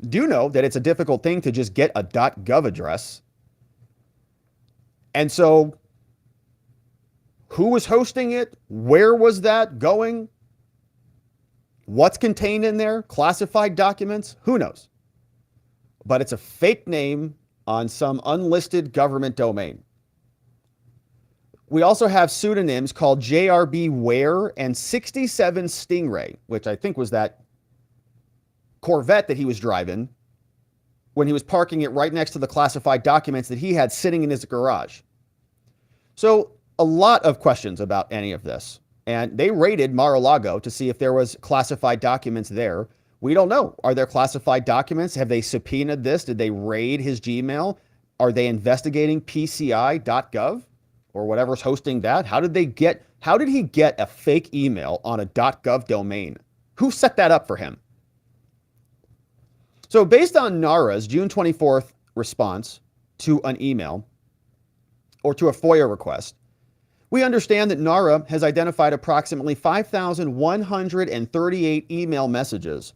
Do know that it's a difficult thing to just get a .gov address. And so who was hosting it? Where was that going? What's contained in there? Classified documents? Who knows? But it's a fake name on some unlisted government domain. We also have pseudonyms called JRB Ware and 67 Stingray, which I think was that Corvette that he was driving when he was parking it right next to the classified documents that he had sitting in his garage. So a lot of questions about any of this. And they raided Mar-a-Lago to see if there was classified documents there. We don't know. Are there classified documents? Have they subpoenaed this? Did they raid his Gmail? Are they investigating PCI.gov or whatever's hosting that? How did he get a fake email on a .gov domain? Who set that up for him? So based on NARA's June 24th response to an email or to a FOIA request, we understand that NARA has identified approximately 5,138 email messages,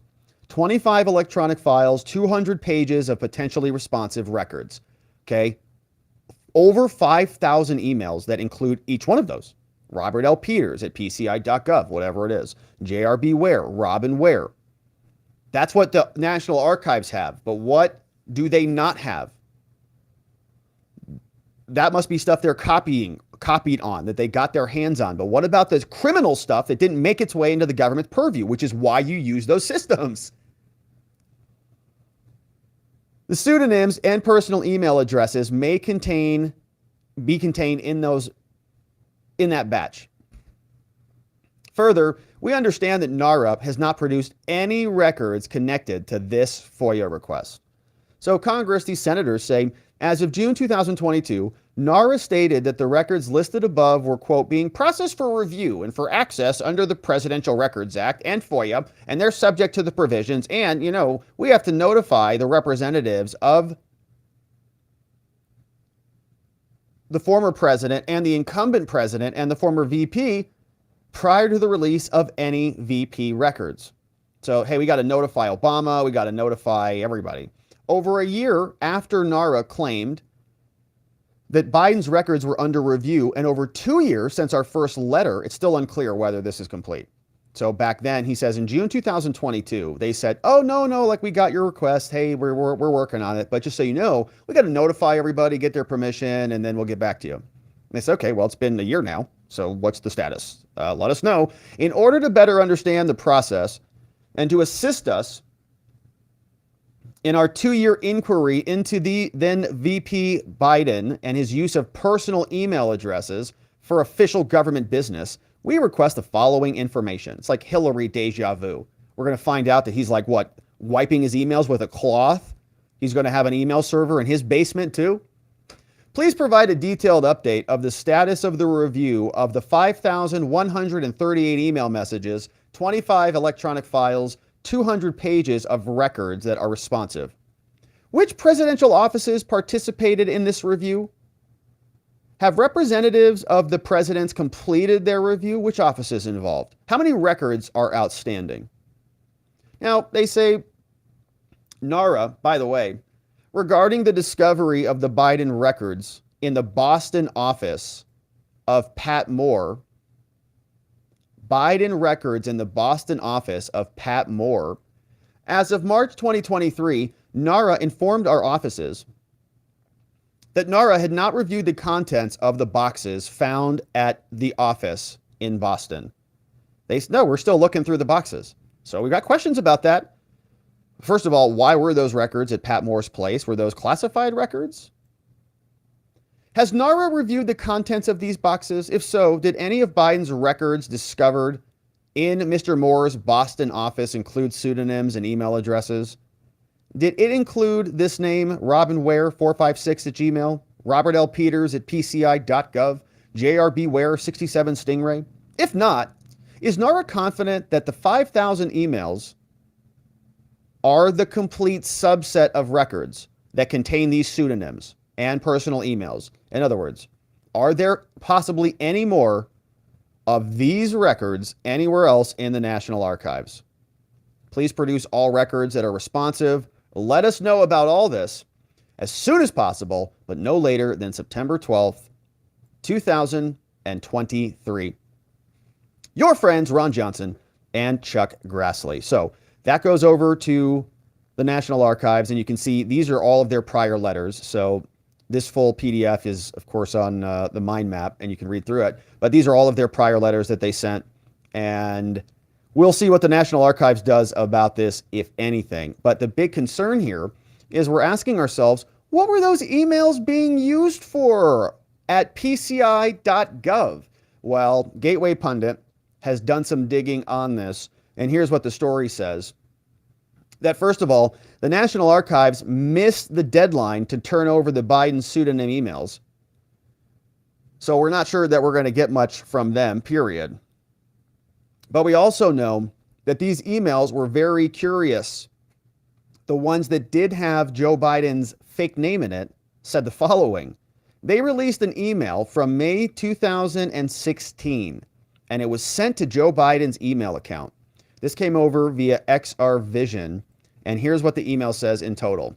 25 electronic files, 200 pages of potentially responsive records. Okay. Over 5,000 emails that include each one of those. Robert L. Peters at PCI.gov, whatever it is. JRB Ware, Robin Ware. That's what the National Archives have. But what do they not have? That must be stuff they're copied on, that they got their hands on. But what about the criminal stuff that didn't make its way into the government's purview, which is why you use those systems? The pseudonyms and personal email addresses may be contained in that batch. Further, we understand that NARA has not produced any records connected to this FOIA request. So Congress, these senators say, as of June 2022, NARA stated that the records listed above were, quote, being processed for review and for access under the Presidential Records Act and FOIA, and they're subject to the provisions. And, we have to notify the representatives of the former president and the incumbent president and the former VP prior to the release of any VP records. So, hey, we got to notify Obama. We got to notify everybody. Over a year after NARA claimed that Biden's records were under review, and over 2 years since our first letter, it's still unclear whether this is complete. So back then, he says in June 2022, they said, oh, no, like we got your request. Hey, we're working on it. But just so you know, we got to notify everybody, get their permission, and then we'll get back to you. And they said, okay, well, it's been a year now. So what's the status? Let us know. In order to better understand the process and to assist us in our 2-year inquiry into the then VP Biden and his use of personal email addresses for official government business, we request the following information. It's like Hillary deja vu. We're going to find out that he's like, wiping his emails with a cloth? He's going to have an email server in his basement too? Please provide a detailed update of the status of the review of the 5,138 email messages, 25 electronic files, 200 pages of records that are responsive. Which presidential offices participated in this review? Have representatives of the presidents completed their review? Which offices involved? How many records are outstanding? Now, they say, NARA, by the way, regarding the discovery of the Biden records in the Boston office of Pat Moore, Biden records in the Boston office of Pat Moore. As of March 2023, NARA informed our offices that NARA had not reviewed the contents of the boxes found at the office in Boston. They said, no, we're still looking through the boxes. So we got questions about that. First of all, why were those records at Pat Moore's place? Were those classified records? Has NARA reviewed the contents of these boxes? If so, did any of Biden's records discovered in Mr. Moore's Boston office include pseudonyms and email addresses? Did it include this name, Robin Ware 456 at Gmail, Robert L. Peters at PCI.gov, JRB Ware 67 Stingray? If not, is NARA confident that the 5,000 emails are the complete subset of records that contain these pseudonyms and personal emails? In other words, are there possibly any more of these records anywhere else in the National Archives? Please produce all records that are responsive. Let us know about all this as soon as possible, but no later than September 12th, 2023. Your friends, Ron Johnson and Chuck Grassley. So that goes over to the National Archives, and you can see these are all of their prior letters. So this full PDF is, of course, on the mind map, and you can read through it. But these are all of their prior letters that they sent, and we'll see what the National Archives does about this, if anything. But the big concern here is we're asking ourselves, what were those emails being used for at PCI.gov? Well, Gateway Pundit has done some digging on this, and here's what the story says. That first of all, the National Archives missed the deadline to turn over the Biden pseudonym emails. So we're not sure that we're going to get much from them, period. But we also know that these emails were very curious. The ones that did have Joe Biden's fake name in it said the following. They released an email from May 2016, and it was sent to Joe Biden's email account. This came over via XR Vision, and here's what the email says in total.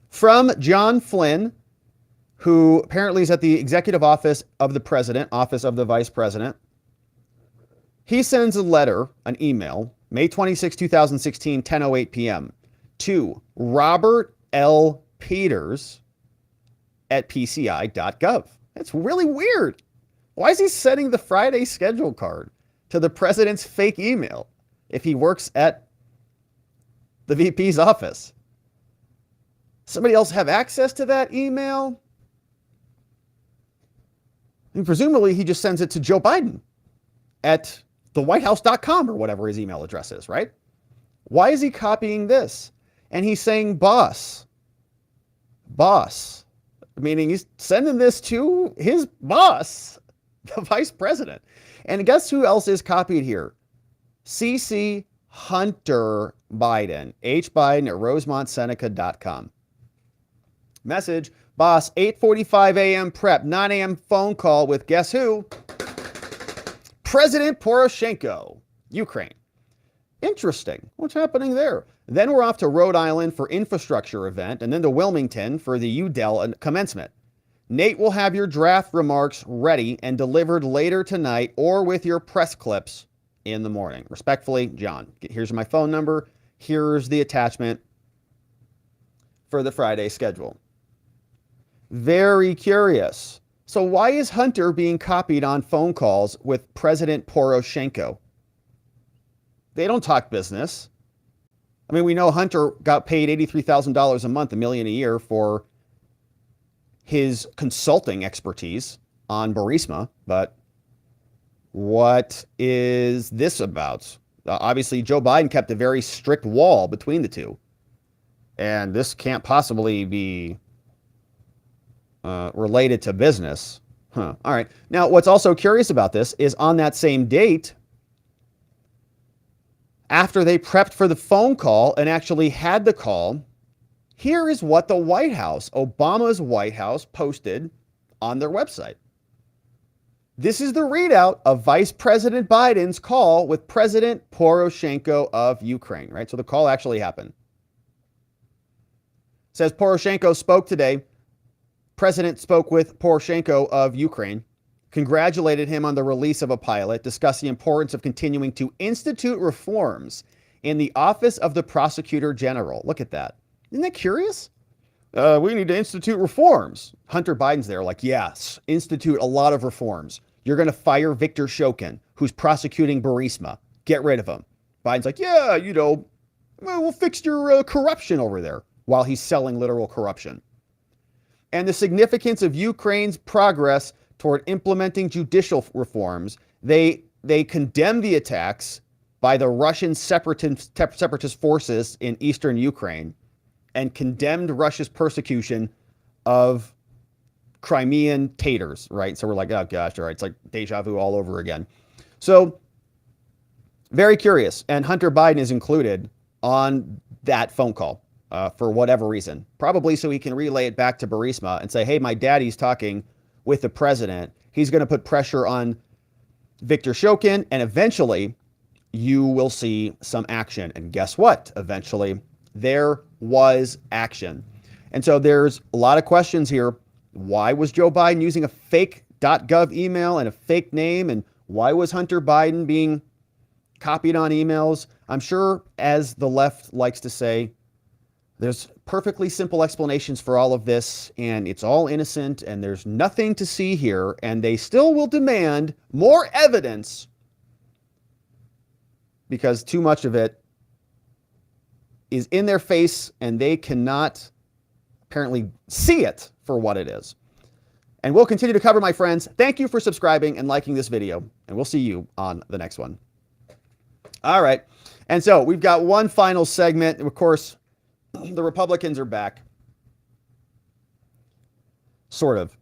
From John Flynn, who apparently is at the Executive Office of the President, Office of the Vice President. He sends a letter, an email, May 26, 2016, 10:08 p.m. to Robert L. Peters at PCI.gov. That's really weird. Why is he sending the Friday schedule card to the president's fake email if he works at the VP's office? Somebody else have access to that email? And presumably he just sends it to Joe Biden at thewhitehouse.com or whatever his email address is, right? Why is he copying this? And he's saying boss, meaning he's sending this to his boss, the vice president. And guess who else is copied here? CC Hunter Biden, hbiden at rosemontseneca.com. Message, boss, 8:45 a.m. prep, 9 a.m. phone call with guess who? President Poroshenko, Ukraine. Interesting. What's happening there? Then we're off to Rhode Island for infrastructure event, and then to Wilmington for the UDEL commencement. Nate will have your draft remarks ready and delivered later tonight or with your press clips in the morning. Respectfully, John. Here's my phone number. Here's the attachment for the Friday schedule. Very curious. So why is Hunter being copied on phone calls with President Poroshenko? They don't talk business. I mean, we know Hunter got paid $83,000 a month, $1 million a year for his consulting expertise on Burisma, but what is this about? Obviously, Joe Biden kept a very strict wall between the two, and this can't possibly be related to business. All right. Now, what's also curious about this is on that same date, after they prepped for the phone call and actually had the call, here is what the White House, Obama's White House, posted on their website. This is the readout of Vice President Biden's call with President Poroshenko of Ukraine, right? So the call actually happened. It says Poroshenko spoke today. President spoke with Poroshenko of Ukraine, congratulated him on the release of a pilot, discussed the importance of continuing to institute reforms in the Office of the Prosecutor General. Look at that. Isn't that curious? We need to institute reforms. Hunter Biden's there like, yes, institute a lot of reforms. You're going to fire Victor Shokin, who's prosecuting Burisma. Get rid of him. Biden's like, yeah, we'll fix your corruption over there, while he's selling literal corruption. And the significance of Ukraine's progress toward implementing judicial reforms, they condemn the attacks by the Russian separatist forces in eastern Ukraine and condemned Russia's persecution of Crimean tatars, right? So we're like, oh gosh, all right, it's like deja vu all over again. So very curious. And Hunter Biden is included on that phone call for whatever reason, probably so he can relay it back to Burisma and say, hey, my daddy's talking with the president. He's going to put pressure on Victor Shokin, and eventually you will see some action. And guess what? Eventually there was action. And so there's a lot of questions here. Why was Joe Biden using a fake .gov email and a fake name? And why was Hunter Biden being copied on emails? I'm sure, as the left likes to say, there's perfectly simple explanations for all of this, and it's all innocent, and there's nothing to see here, and they still will demand more evidence because too much of it is in their face and they cannot apparently see it for what it is. And we'll continue to cover, my friends. Thank you for subscribing and liking this video, and we'll see you on the next one. All right. And so we've got one final segment. Of course, the Republicans are back. Sort of.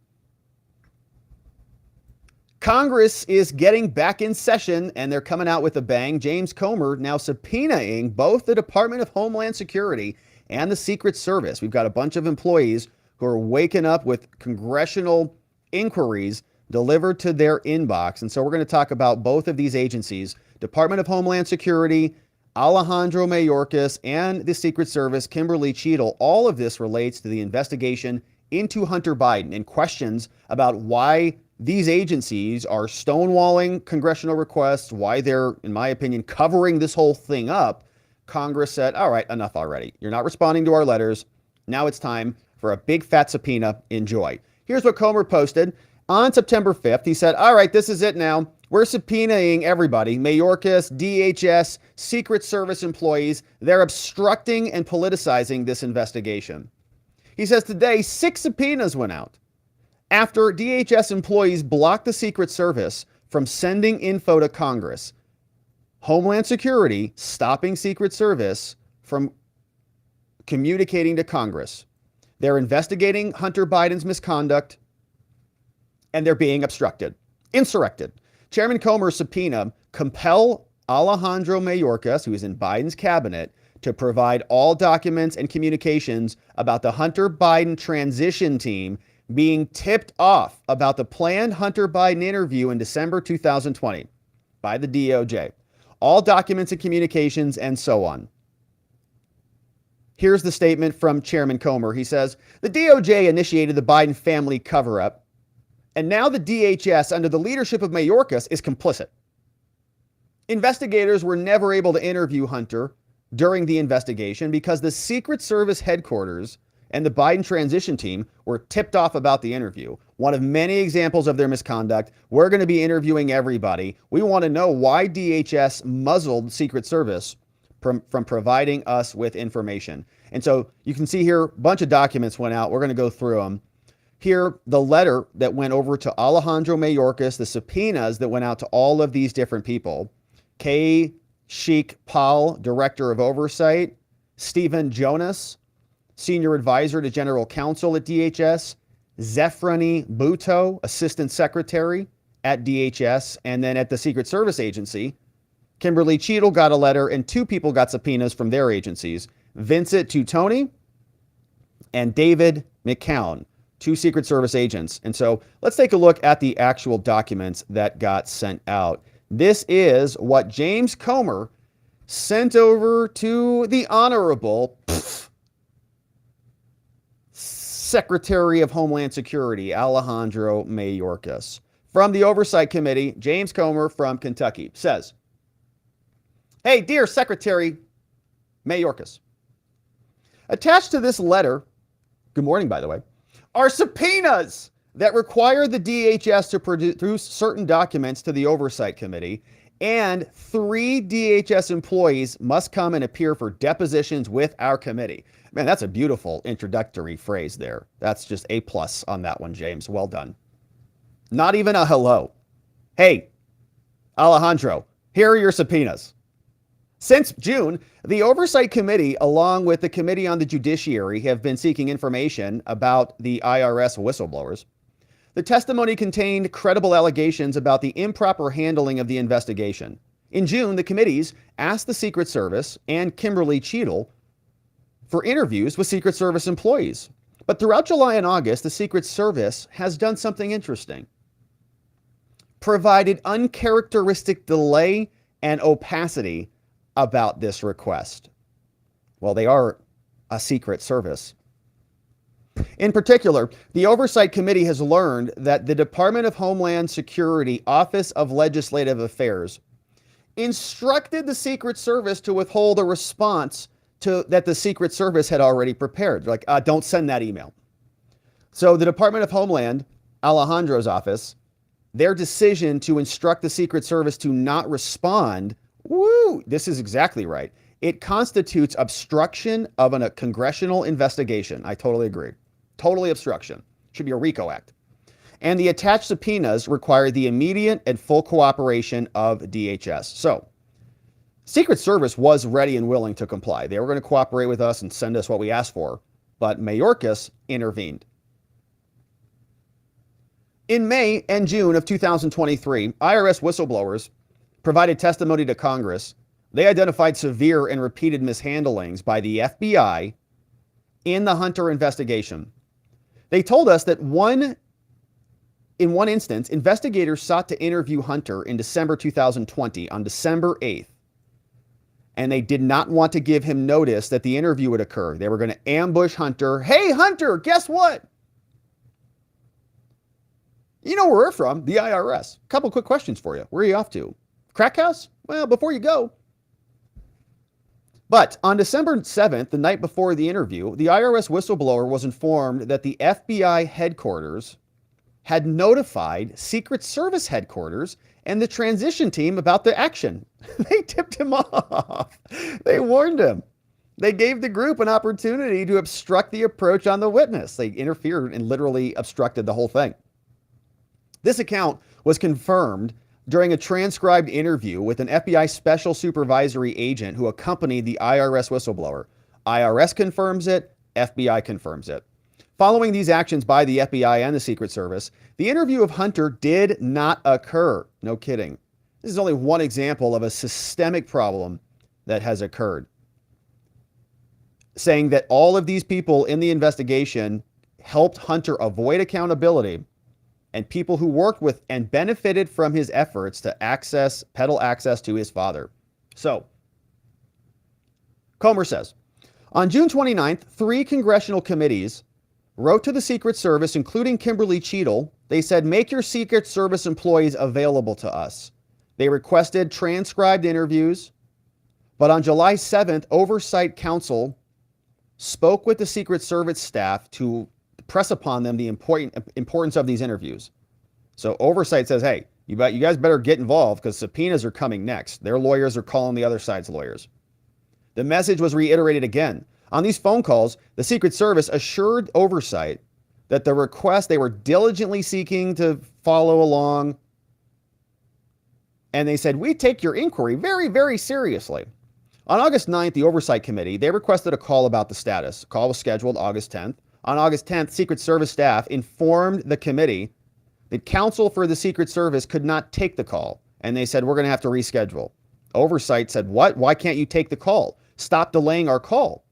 Congress is getting back in session, and they're coming out with a bang. James Comer now subpoenaing both the Department of Homeland Security and the Secret Service. We've got a bunch of employees who are waking up with congressional inquiries delivered to their inbox. And so we're going to talk about both of these agencies, Department of Homeland Security, Alejandro Mayorkas, and the Secret Service, Kimberly Cheatle. All of this relates to the investigation into Hunter Biden and questions about why these agencies are stonewalling congressional requests, why they're, in my opinion, covering this whole thing up. Congress said, all right, enough already. You're not responding to our letters. Now it's time for a big fat subpoena. Enjoy. Here's what Comer posted on September 5th. He said, all right, this is it now. We're subpoenaing everybody, Mayorkas, DHS, Secret Service employees. They're obstructing and politicizing this investigation. He says today 6 subpoenas went out after DHS employees blocked the Secret Service from sending info to Congress. Homeland Security stopping Secret Service from communicating to Congress. They're investigating Hunter Biden's misconduct, and they're being obstructed, insurrected. Chairman Comer's subpoena compel Alejandro Mayorkas, who is in Biden's cabinet, to provide all documents and communications about the Hunter Biden transition team being tipped off about the planned Hunter Biden interview in December 2020 by the DOJ. All documents and communications and so on. Here's the statement from Chairman Comer. He says, the DOJ initiated the Biden family cover-up, and now the DHS, under the leadership of Mayorkas, is complicit. Investigators were never able to interview Hunter during the investigation because the Secret Service headquarters and the Biden transition team were tipped off about the interview. One of many examples of their misconduct. We're going to be interviewing everybody. We want to know why DHS muzzled Secret Service from providing us with information. And so you can see here, a bunch of documents went out. We're going to go through them. Here, the letter that went over to Alejandro Mayorkas, the subpoenas that went out to all of these different people. K. Sheikh Paul, Director of Oversight. Stephen Jonas, Senior Advisor to General Counsel at DHS. Zefrani Buto, Assistant Secretary at DHS. And then at the Secret Service Agency, Kimberly Cheatle got a letter, and 2 people got subpoenas from their agencies. Vincent Tutoni and David McCown, 2 Secret Service agents. And so let's take a look at the actual documents that got sent out. This is what James Comer sent over to the Honorable Secretary of Homeland Security, Alejandro Mayorkas. From the Oversight Committee, James Comer from Kentucky says, hey, dear Secretary Mayorkas, attached to this letter, good morning, by the way, are subpoenas that require the DHS to produce certain documents to the Oversight Committee, and 3 DHS employees must come and appear for depositions with our committee. Man, that's a beautiful introductory phrase there. That's just A+ on that one, James. Well done. Not even a hello. Hey, Alejandro, here are your subpoenas. Since June, the Oversight Committee, along with the Committee on the Judiciary, have been seeking information about the IRS whistleblowers. The testimony contained credible allegations about the improper handling of the investigation. In June, the committees asked the Secret Service and Kimberly Cheatle for interviews with Secret Service employees. But throughout July and August, the Secret Service has done something interesting. Provided uncharacteristic delay and opacity about this request. Well, they are a Secret Service. In particular, the Oversight Committee has learned that the Department of Homeland Security Office of Legislative Affairs instructed the Secret Service to withhold a response that the Secret Service had already prepared. They're like, don't send that email. So the Department of Homeland, Alejandro's office, their decision to instruct the Secret Service to not respond, this is exactly right, It constitutes obstruction of a congressional investigation. I totally agree. Totally obstruction. Should be a RICO Act. And the attached subpoenas require the immediate and full cooperation of DHS. So, Secret Service was ready and willing to comply. They were going to cooperate with us and send us what we asked for. But Mayorkas intervened. In May and June of 2023, IRS whistleblowers provided testimony to Congress. They identified severe and repeated mishandlings by the FBI in the Hunter investigation. They told us that in one instance, investigators sought to interview Hunter in December 2020, on December 8th, and they did not want to give him notice that the interview would occur. They were going to ambush Hunter. Hey, Hunter, guess what? You know where we're from, the IRS. A couple quick questions for you. Where are you off to? Crack house? Well, before you go. But on December 7th, the night before the interview, the IRS whistleblower was informed that the FBI headquarters had notified Secret Service headquarters and the transition team about the action. They tipped him off. They warned him. They gave the group an opportunity to obstruct the approach on the witness. They interfered and literally obstructed the whole thing. This account was confirmed during a transcribed interview with an FBI special supervisory agent who accompanied the IRS whistleblower. IRS confirms it, FBI confirms it. Following these actions by the FBI and the Secret Service, the interview of Hunter did not occur. No kidding. This is only one example of a systemic problem that has occurred. Saying that all of these people in the investigation helped Hunter avoid accountability, and people who worked with and benefited from his efforts to peddle access to his father. So, Comer says, on June 29th, 3 congressional committees wrote to the Secret Service, including Kimberly Cheatle. They said, make your Secret Service employees available to us. They requested transcribed interviews. But on July 7th, Oversight Council spoke with the Secret Service staff to press upon them the importance of these interviews. So Oversight says, hey, you guys better get involved because subpoenas are coming next. Their lawyers are calling the other side's lawyers. The message was reiterated again. On these phone calls, the Secret Service assured Oversight that the request they were diligently seeking to follow along. And they said, we take your inquiry very, very seriously. On August 9th, the Oversight Committee, they requested a call about the status. The call was scheduled August 10th. On August 10th, Secret Service staff informed the committee that counsel for the Secret Service could not take the call. And they said, we're going to have to reschedule. Oversight said, what? Why can't you take the call? Stop delaying our call.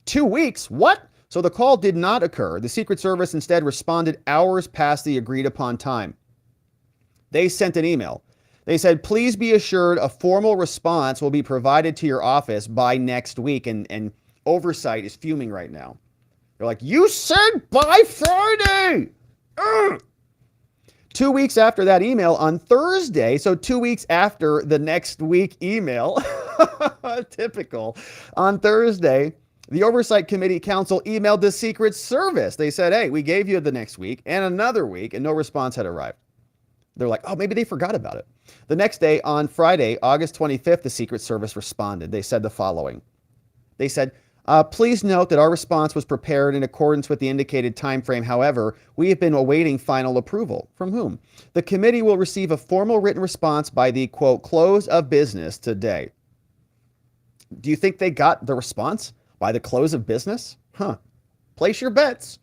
2 weeks? What? So the call did not occur. The Secret Service instead responded hours past the agreed upon time. They sent an email. They said, please be assured a formal response will be provided to your office by next week. And Oversight is fuming right now. They're like, you said by Friday. Ugh. 2 weeks after that email, on Thursday, so 2 weeks after the next week email, typical, on Thursday, the Oversight Committee Council emailed the Secret Service. They said, hey, we gave you the next week and another week, and no response had arrived. They're like, oh, maybe they forgot about it. The next day, on Friday, August 25th, the Secret Service responded. They said the following. They said, please note that our response was prepared in accordance with the indicated time frame. However, we have been awaiting final approval. From whom? The committee will receive a formal written response by the, quote, close of business today. Do you think they got the response by the close of business? Place your bets.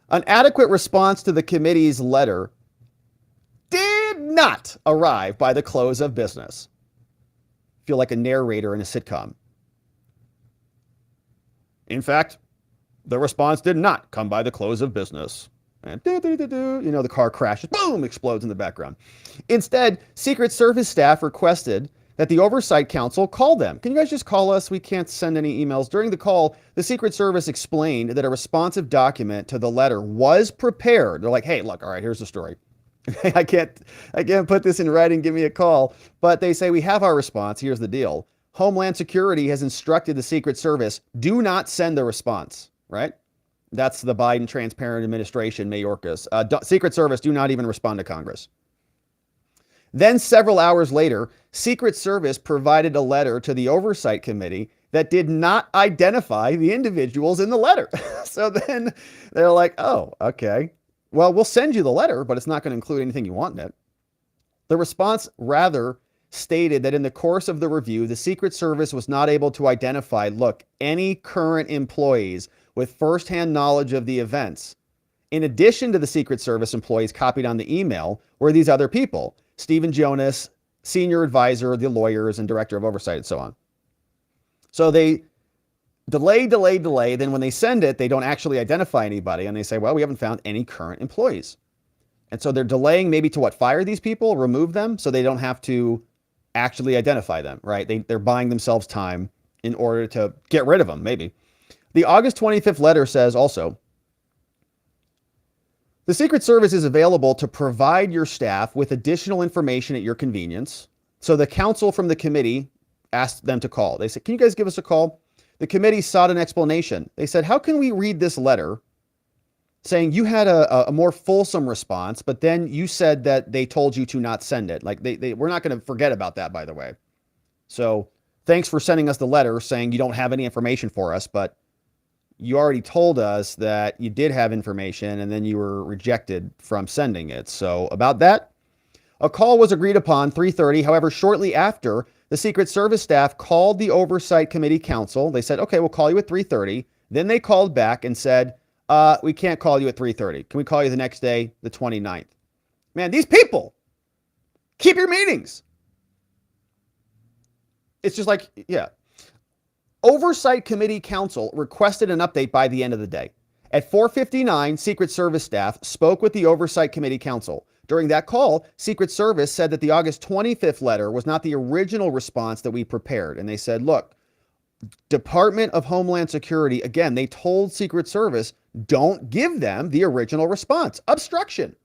An adequate response to the committee's letter did not arrive by the close of business. Feel like a narrator in a sitcom. In fact, the response did not come by the close of business. And the car crashes, boom, explodes in the background. Instead, Secret Service staff requested that the Oversight Council call them. Can you guys just call us? We can't send any emails. During the call, the Secret Service explained that a responsive document to the letter was prepared. They're like, hey, look, all right, here's the story. I can't put this in writing, give me a call. But they say, we have our response. Here's the deal. Homeland Security has instructed the Secret Service, do not send the response, right? That's the Biden transparent administration, Mayorkas. Secret Service, do not even respond to Congress. Then several hours later, Secret Service provided a letter to the Oversight Committee that did not identify the individuals in the letter. So then they're like, oh, okay. Well, we'll send you the letter, but it's not going to include anything you want in it. The response rather stated that in the course of the review, the Secret Service was not able to identify, look, any current employees with firsthand knowledge of the events. In addition to the Secret Service employees copied on the email were these other people, Stephen Jonas, senior advisor, the lawyers, and director of oversight, and so on. So they delay. Then when they send it, they don't actually identify anybody. And they say, well, we haven't found any current employees. And so they're delaying maybe to fire these people, remove them, so they don't have to actually identify them, right? They're buying themselves time in order to get rid of them, maybe. The August 25th letter says also, the Secret Service is available to provide your staff with additional information at your convenience. So the counsel from the committee asked them to call. They said, can you guys give us a call? The committee sought an explanation. They said, how can we read this letter saying you had a more fulsome response, but then you said that they told you to not send it? Like we're not going to forget about that, by the way. So thanks for sending us the letter saying you don't have any information for us, but you already told us that you did have information and then you were rejected from sending it. So about that, a call was agreed upon 3:30. However, shortly after, the Secret Service staff called the Oversight Committee counsel. They said, okay, we'll call you at 3:30. Then they called back and said, we can't call you at 3:30. Can we call you the next day, the 29th? Man, these people, keep your meetings. It's just like, yeah. Oversight Committee counsel requested an update by the end of the day. At 4:59, Secret Service staff spoke with the Oversight Committee counsel. During that call, Secret Service said that the August 25th letter was not the original response that we prepared. And they said, look, Department of Homeland Security, again, they told Secret Service, don't give them the original response. Obstruction.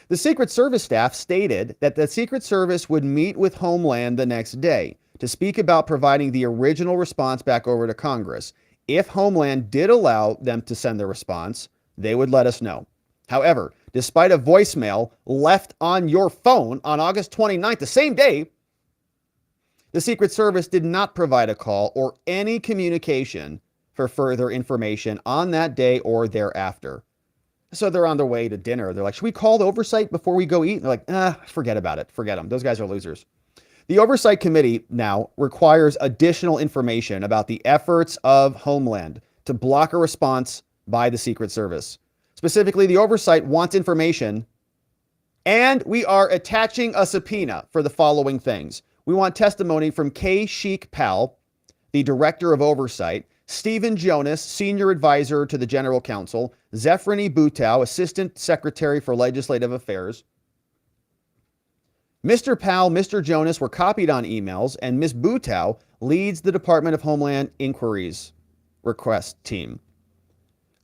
The Secret Service staff stated that the Secret Service would meet with Homeland the next day to speak about providing the original response back over to Congress. If Homeland did allow them to send the response, they would let us know. However, despite a voicemail left on your phone on August 29th, the same day, the Secret Service did not provide a call or any communication for further information on that day or thereafter. So they're on their way to dinner. They're like, should we call the oversight before we go eat? And they're like, forget about it. Forget them. Those guys are losers. The Oversight Committee now requires additional information about the efforts of Homeland to block a response by the Secret Service. Specifically, the Oversight wants information, and we are attaching a subpoena for the following things. We want testimony from K. Sheik Powell, the Director of Oversight, Stephen Jonas, Senior Advisor to the General Counsel, Zephrany Butow, Assistant Secretary for Legislative Affairs. Mr. Powell, Mr. Jonas were copied on emails, and Ms. Butow leads the Department of Homeland Inquiry's request team.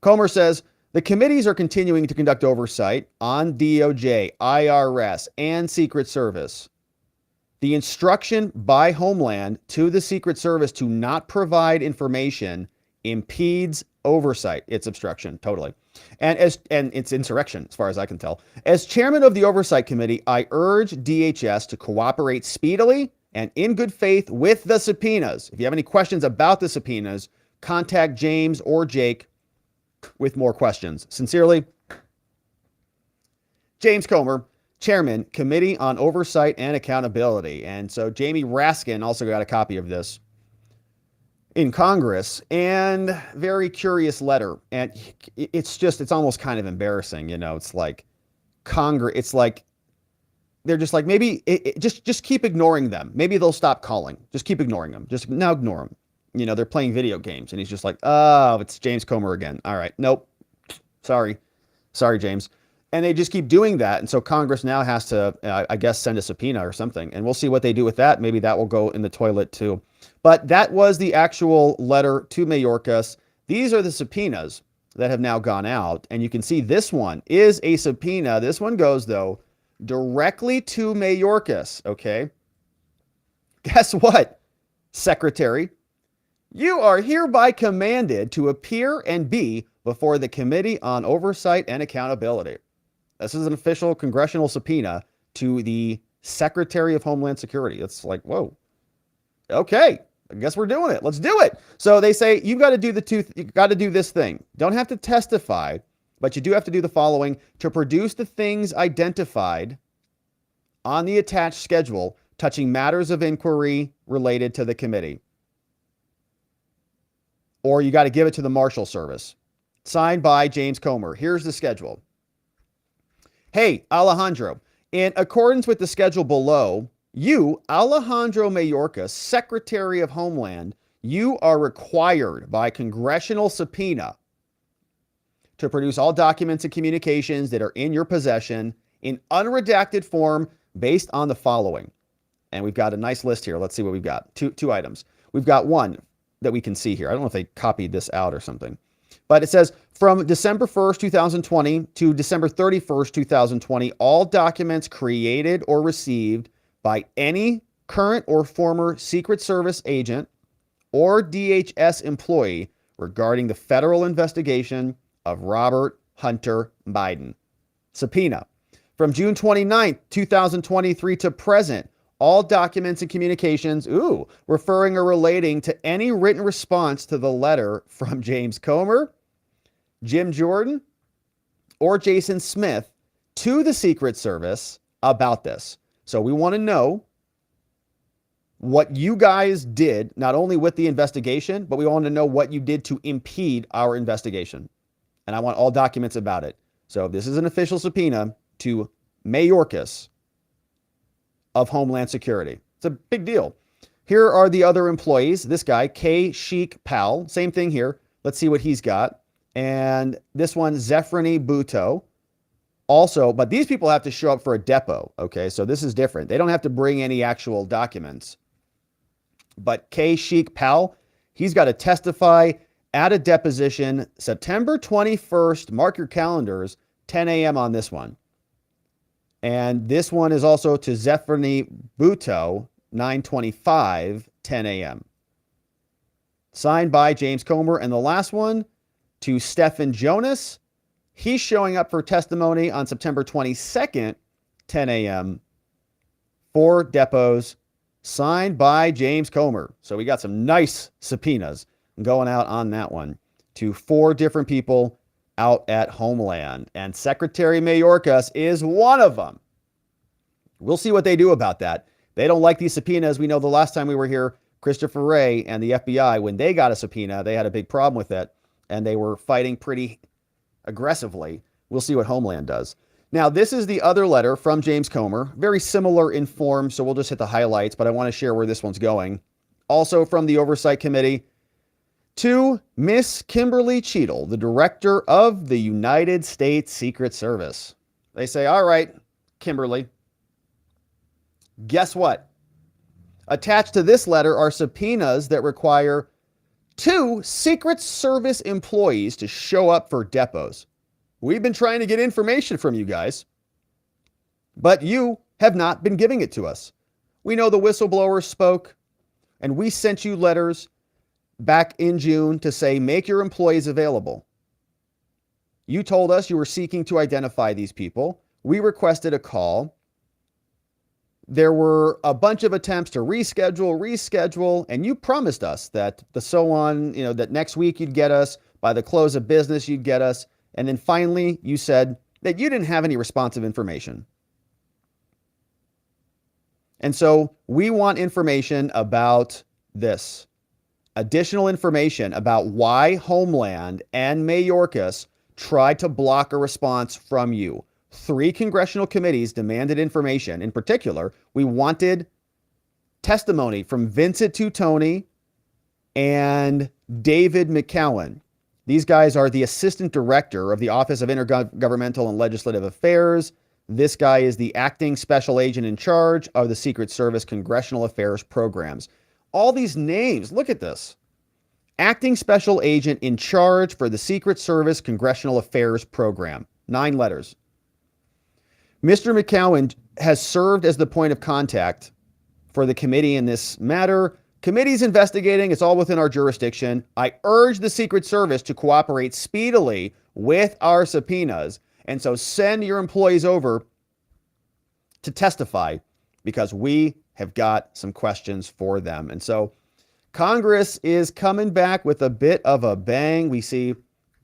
Comer says, the committees are continuing to conduct oversight on DOJ, IRS, and Secret Service. The instruction by Homeland to the Secret Service to not provide information impedes oversight. It's obstruction, totally. And it's insurrection, as far as I can tell. As chairman of the Oversight Committee, I urge DHS to cooperate speedily and in good faith with the subpoenas. If you have any questions about the subpoenas, contact James or Jake with more questions. Sincerely, James Comer, Chairman, Committee on Oversight and Accountability. And so Jamie Raskin also got a copy of this in Congress, and very curious letter. And it's almost kind of embarrassing. You know, it's like Congress, it's like, they're just like, maybe just keep ignoring them. Maybe they'll stop calling. Just keep ignoring them. Just now ignore them. You know, they're playing video games, and he's just like, oh, it's James Comer again. All right. Nope. Sorry, James. And they just keep doing that. And so Congress now has to, I guess, send a subpoena or something. And we'll see what they do with that. Maybe that will go in the toilet too. But that was the actual letter to Mayorkas. These are the subpoenas that have now gone out. And you can see this one is a subpoena. This one goes, though, directly to Mayorkas. Okay. Guess what, Secretary? You are hereby commanded to appear and be before the Committee on Oversight and Accountability. This is an official congressional subpoena to the Secretary of Homeland Security. It's like, whoa, okay, I guess we're doing it. Let's do it. So they say, you've got to do you got to do this thing. Don't have to testify, but you do have to do the following: to produce the things identified on the attached schedule touching matters of inquiry related to the committee. Or you got to give it to the Marshal Service. Signed by James Comer. Here's the schedule. Hey, Alejandro, in accordance with the schedule below, you, Alejandro Mayorkas, Secretary of Homeland, you are required by congressional subpoena to produce all documents and communications that are in your possession in unredacted form based on the following. And we've got a nice list here. Let's see what we've got. Two items. We've got one that we can see here. I don't know if they copied this out or something. But it says, from December 1st, 2020 to December 31st, 2020, all documents created or received by any current or former Secret Service agent or DHS employee regarding the federal investigation of Robert Hunter Biden. Subpoena. From June 29th, 2023 to present, all documents and communications, referring or relating to any written response to the letter from James Comer, Jim Jordan, or Jason Smith to the Secret Service about this. So we want to know what you guys did, not only with the investigation, but we want to know what you did to impede our investigation. And I want all documents about it. So this is an official subpoena to Mayorkas of Homeland Security. It's a big deal. Here are the other employees. This guy, K. Sheik Powell, same thing here. Let's see what he's got. And this one, Zephrany Buto. Also, but these people have to show up for a depot. Okay, so this is different. They don't have to bring any actual documents. But K. Sheik Powell, he's got to testify at a deposition September 21st. Mark your calendars, 10 a.m. on this one. And this one is also to Zephrany Buto, 9/25, 10 a.m. Signed by James Comer. And the last one to Stephen Jonas. He's showing up for testimony on September 22nd, 10 a.m. 4 depots, signed by James Comer. So we got some nice subpoenas going out on that one to 4 different people out at Homeland. And Secretary Mayorkas is one of them. We'll see what they do about that. They don't like these subpoenas. We know the last time we were here, Christopher Wray and the FBI, when they got a subpoena, they had a big problem with it. And they were fighting pretty aggressively. We'll see what Homeland does. Now, this is the other letter from James Comer. Very similar in form, so we'll just hit the highlights, but I want to share where this one's going. Also from the Oversight Committee to Miss Kimberly Cheatle, the Director of the United States Secret Service. They say, all right, Kimberly, guess what? Attached to this letter are subpoenas that require 2 Secret Service employees to show up for depots. We've been trying to get information from you guys, but you have not been giving it to us. We know the whistleblowers spoke, and we sent you letters back in June to say, make your employees available. You told us you were seeking to identify these people. We requested a call. There were a bunch of attempts to reschedule, and you promised us that that next week you'd get us, by the close of business you'd get us, and then finally you said that you didn't have any responsive information. And so we want information about this. Additional information about why Homeland and Mayorkas tried to block a response from you. 3 congressional committees demanded information. In particular, we wanted testimony from Vincent Tutoni and David McCowan. These guys are the Assistant Director of the Office of Intergovernmental and Legislative Affairs. This guy is the Acting Special Agent in charge of the Secret Service Congressional Affairs Programs. All these names, look at this. Acting Special Agent in charge for the Secret Service Congressional Affairs Program. 9 letters. Mr. McCowan has served as the point of contact for the committee in this matter. Committee's investigating. It's all within our jurisdiction. I urge the Secret Service to cooperate speedily with our subpoenas. And so send your employees over to testify because we have got some questions for them. And so Congress is coming back with a bit of a bang. We see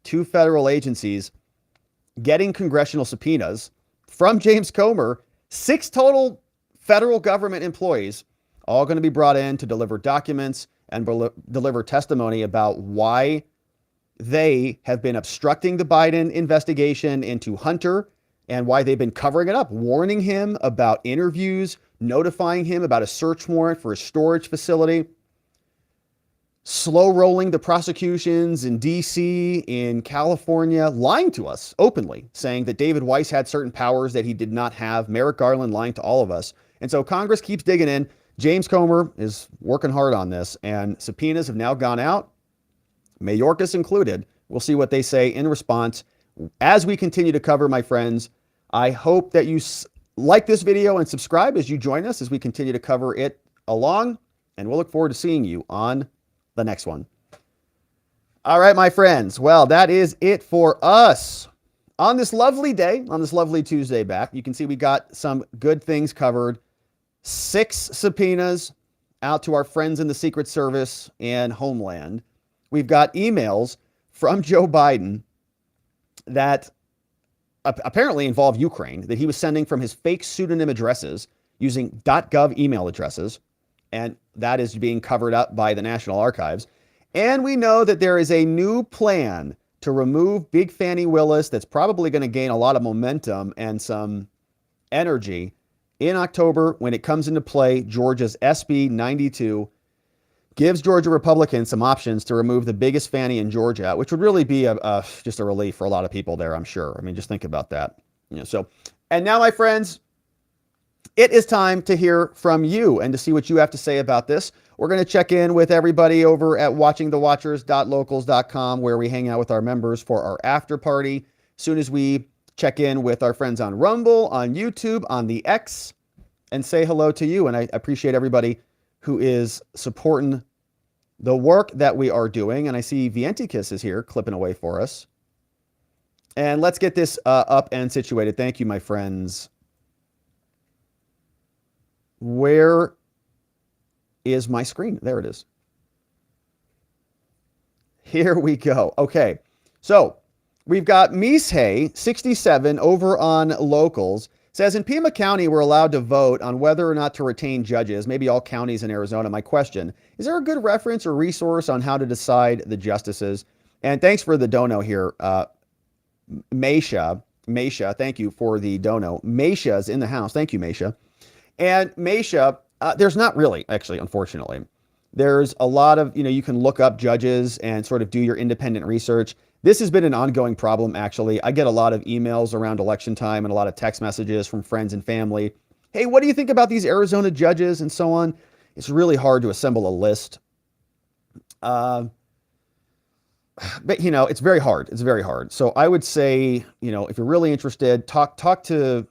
2 federal agencies getting congressional subpoenas from James Comer, 6 total federal government employees, all going to be brought in to deliver documents and deliver testimony about why they have been obstructing the Biden investigation into Hunter and why they've been covering it up, warning him about interviews, notifying him about a search warrant for a storage facility, slow rolling the prosecutions in DC, in California, lying to us openly, saying that David Weiss had certain powers that he did not have, Merrick Garland lying to all of us. And so Congress keeps digging in. James Comer is working hard on this, and subpoenas have now gone out, Mayorkas included. We'll see what they say in response as we continue to cover, my friends. I hope that you like this video and subscribe as you join us as we continue to cover it along, and we'll look forward to seeing you on the next one. All right, my friends. Well, that is it for us on this lovely day, on this lovely Tuesday back. You can see we got some good things covered. 6 subpoenas out to our friends in the Secret Service and Homeland. We've got emails from Joe Biden that apparently involve Ukraine, that he was sending from his fake pseudonym addresses using .gov email addresses, and that is being covered up by the National Archives. And we know that there is a new plan to remove Big Fani Willis that's probably going to gain a lot of momentum and some energy in October when it comes into play. Georgia's SB 92 gives Georgia Republicans some options to remove the biggest Fanny in Georgia, which would really be just a relief for a lot of people there, I'm sure. I mean, just think about that. And now, my friends, it is time to hear from you and to see what you have to say about this. We're going to check in with everybody over at watchingthewatchers.locals.com, where we hang out with our members for our after party. As soon as we check in with our friends on Rumble, on YouTube, on the X, and say hello to you. And I appreciate everybody who is supporting the work that we are doing. And I see Vientikis is here clipping away for us. And let's get this up and situated. Thank you, my friends. Where is my screen? There it is. Here we go. Okay. So we've got Mishay 67 over on Locals. Says, in Pima County, we're allowed to vote on whether or not to retain judges, maybe all counties in Arizona. My question, is there a good reference or resource on how to decide the justices? And thanks for the dono here. Meisha, thank you for the dono. Meisha's in the house. Thank you, Meisha. And Meisha, there's not really, actually, unfortunately. There's a lot of, you can look up judges and sort of do your independent research. This has been an ongoing problem, actually. I get a lot of emails around election time and a lot of text messages from friends and family. Hey, what do you think about these Arizona judges and so on? It's really hard to assemble a list. But, it's very hard. It's very hard. So I would say, if you're really interested, talk to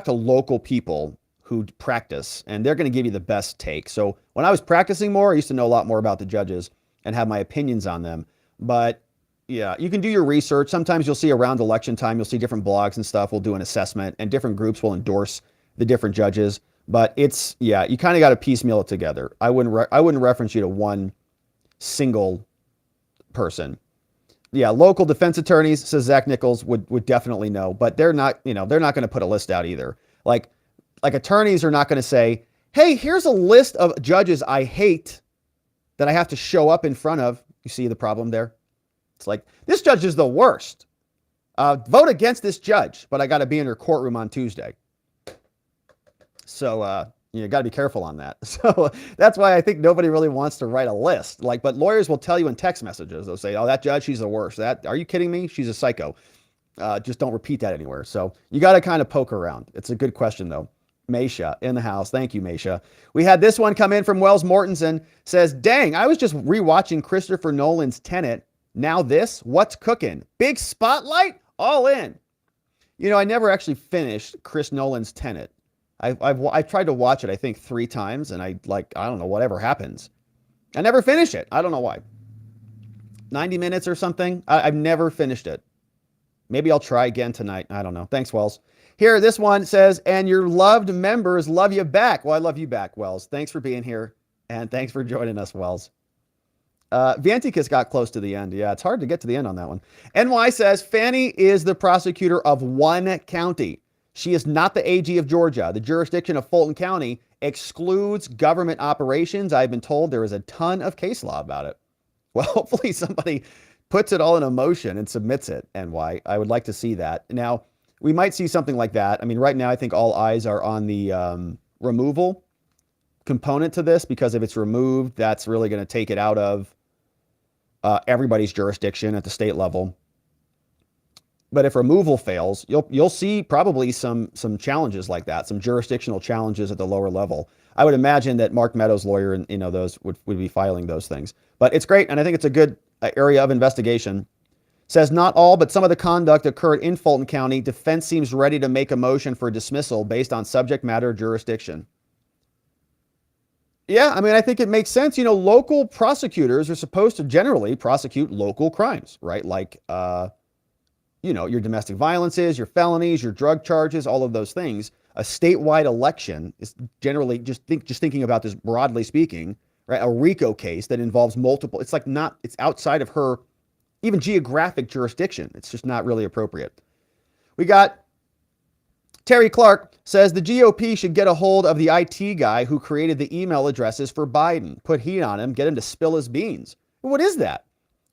local people who practice, and they're going to give you the best take. So when I was practicing more, I used to know a lot more about the judges and have my opinions on them. But yeah, you can do your research. Sometimes you'll see around election time, you'll see different blogs and stuff will do an assessment, and different groups will endorse the different judges. But you kind of got to piecemeal it together. I wouldn't reference you to one single person. Yeah, local defense attorneys, says Zach Nichols, would definitely know, but they're not going to put a list out either. Like attorneys are not going to say, hey, here's a list of judges I hate that I have to show up in front of. You see the problem there? It's like, this judge is the worst. Vote against this judge, but I got to be in her courtroom on Tuesday. So you got to be careful on that. So that's why I think nobody really wants to write a list. But lawyers will tell you in text messages. They'll say, oh, that judge, she's the worst. Are you kidding me? She's a psycho. Just don't repeat that anywhere. So you got to kind of poke around. It's a good question, though. Meisha in the house. Thank you, Meisha. We had this one come in from Wells Mortensen. Says, dang, I was just rewatching Christopher Nolan's Tenet. Now this, what's cooking? Big spotlight? All in. I never actually finished Chris Nolan's Tenet. I've tried to watch it, I think 3 times, and I don't know, whatever happens. I never finish it. I don't know why. 90 minutes or something. I've never finished it. Maybe I'll try again tonight. I don't know. Thanks, Wells. Here, this one says, and your loved members love you back. Well, I love you back, Wells. Thanks for being here, and thanks for joining us, Wells. Vanticus got close to the end. Yeah, it's hard to get to the end on that one. NY says, Fani is the prosecutor of one county. She is not the AG of Georgia. The jurisdiction of Fulton County excludes government operations. I've been told there is a ton of case law about it. Well, hopefully somebody puts it all in a motion and submits it, NY. I would like to see that. Now, we might see something like that. I mean, right now, I think all eyes are on the removal component to this, because if it's removed, that's really going to take it out of everybody's jurisdiction at the state level. But if removal fails, you'll see probably some challenges like that, some jurisdictional challenges at the lower level. I would imagine that Mark Meadows' lawyer and those would be filing those things. But it's great, and I think it's a good area of investigation. Says not all, but some of the conduct occurred in Fulton County. Defense seems ready to make a motion for dismissal based on subject matter jurisdiction. Yeah, I mean, I think it makes sense. Local prosecutors are supposed to generally prosecute local crimes, right? Like, your domestic violences, your felonies, your drug charges, all of those things. A statewide election is generally, just thinking about this broadly speaking, right? A RICO case that involves multiple, it's outside of her even geographic jurisdiction. It's just not really appropriate. We got Terry Clark says the GOP should get a hold of the IT guy who created the email addresses for Biden, put heat on him, get him to spill his beans. What is that?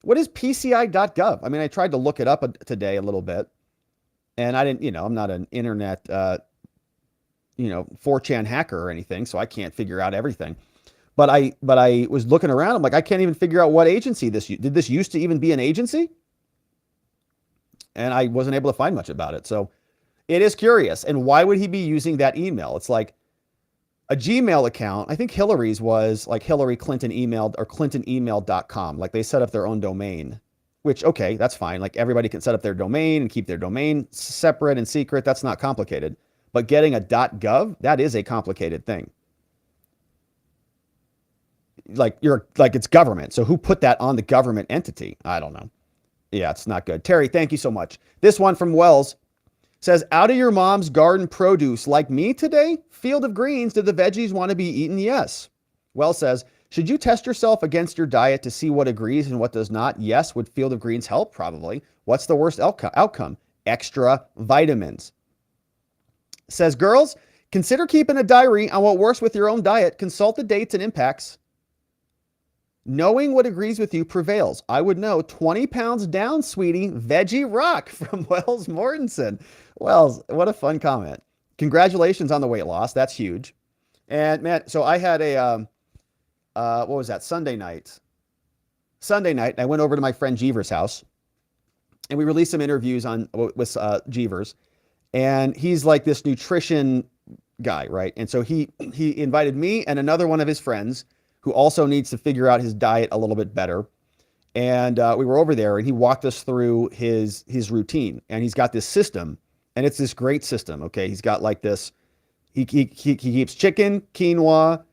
What is PCI.gov? I mean, I tried to look it up today a little bit, and I didn't, I'm not an internet, 4chan hacker or anything, so I can't figure out everything. But I was looking around. I'm like, I can't even figure out what agency did this used to even be an agency? And I wasn't able to find much about it. So it is curious. And why would he be using that email? It's like a Gmail account. I think Hillary's was like Hillary Clinton emailed or clintonemail.com. Like they set up their own domain, which, okay, that's fine. Like everybody can set up their domain and keep their domain separate and secret. That's not complicated. But getting a .gov, that is a complicated thing. Like it's government. So who put that on the government entity? I don't know. Yeah, it's not good. Terry, thank you so much. This one from Wells says, out of your mom's garden produce like me today? Field of greens, do the veggies want to be eaten? Yes. Wells says, should you test yourself against your diet to see what agrees and what does not? Yes. Would field of greens help? Probably. What's the worst outcome? Extra vitamins. Says, girls, consider keeping a diary on what works with your own diet. Consult the dates and impacts. Knowing what agrees with you prevails. I would know. 20 pounds down, sweetie. Veggie rock from Wells Mortensen. Wells, what a fun comment. Congratulations on the weight loss. That's huge. And man, so I had a, what was that? Sunday night. I went over to my friend Jeeves' house and we released some interviews with Jeeves. And he's like this nutrition guy, right? And so he invited me and another one of his friends who also needs to figure out his diet a little bit better. And we were over there and he walked us through his routine. And he's got this system, and it's this great system, okay? He's got like this, he keeps chicken, quinoa,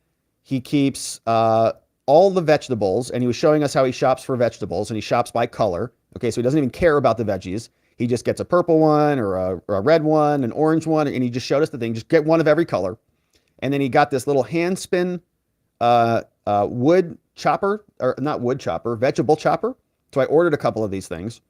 he keeps all the vegetables, and he was showing us how he shops for vegetables, and he shops by color, okay? So he doesn't even care about the veggies. He just gets a purple one or a red one, an orange one, and he just showed us the thing, just get one of every color. And then he got this little hand spin wood chopper, or not wood chopper, vegetable chopper. So I ordered a couple of these things,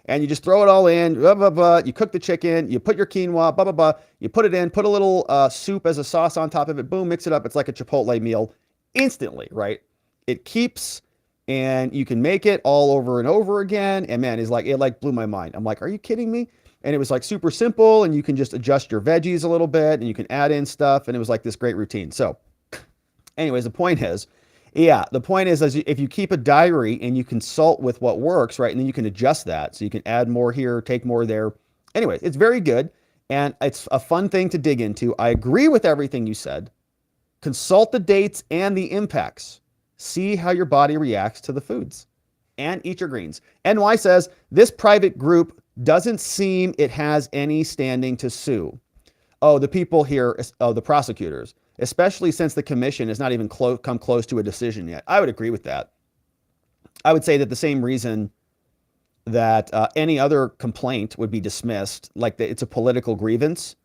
and you just throw it all in, blah, blah, blah. You cook the chicken, you put your quinoa, blah, blah, blah. You put it in, put a little soup as a sauce on top of it, boom, mix it up. It's like a Chipotle meal instantly, right? It keeps, and you can make it all over and over again. And man, it blew my mind. I'm like, are you kidding me? And it was like super simple, and you can just adjust your veggies a little bit, and you can add in stuff. And it was like this great routine. So anyways, the point is if you keep a diary and you consult with what works, right, and then you can adjust that. So you can add more here, take more there. Anyway, it's very good. And it's a fun thing to dig into. I agree with everything you said. Consult the dates and the impacts. See how your body reacts to the foods. And eat your greens. NY says, this private group doesn't seem it has any standing to sue. Oh, the people here, the prosecutors. Especially since the commission has not even come close to a decision yet. I would agree with that. I would say that the same reason that any other complaint would be dismissed, like it's a political grievance,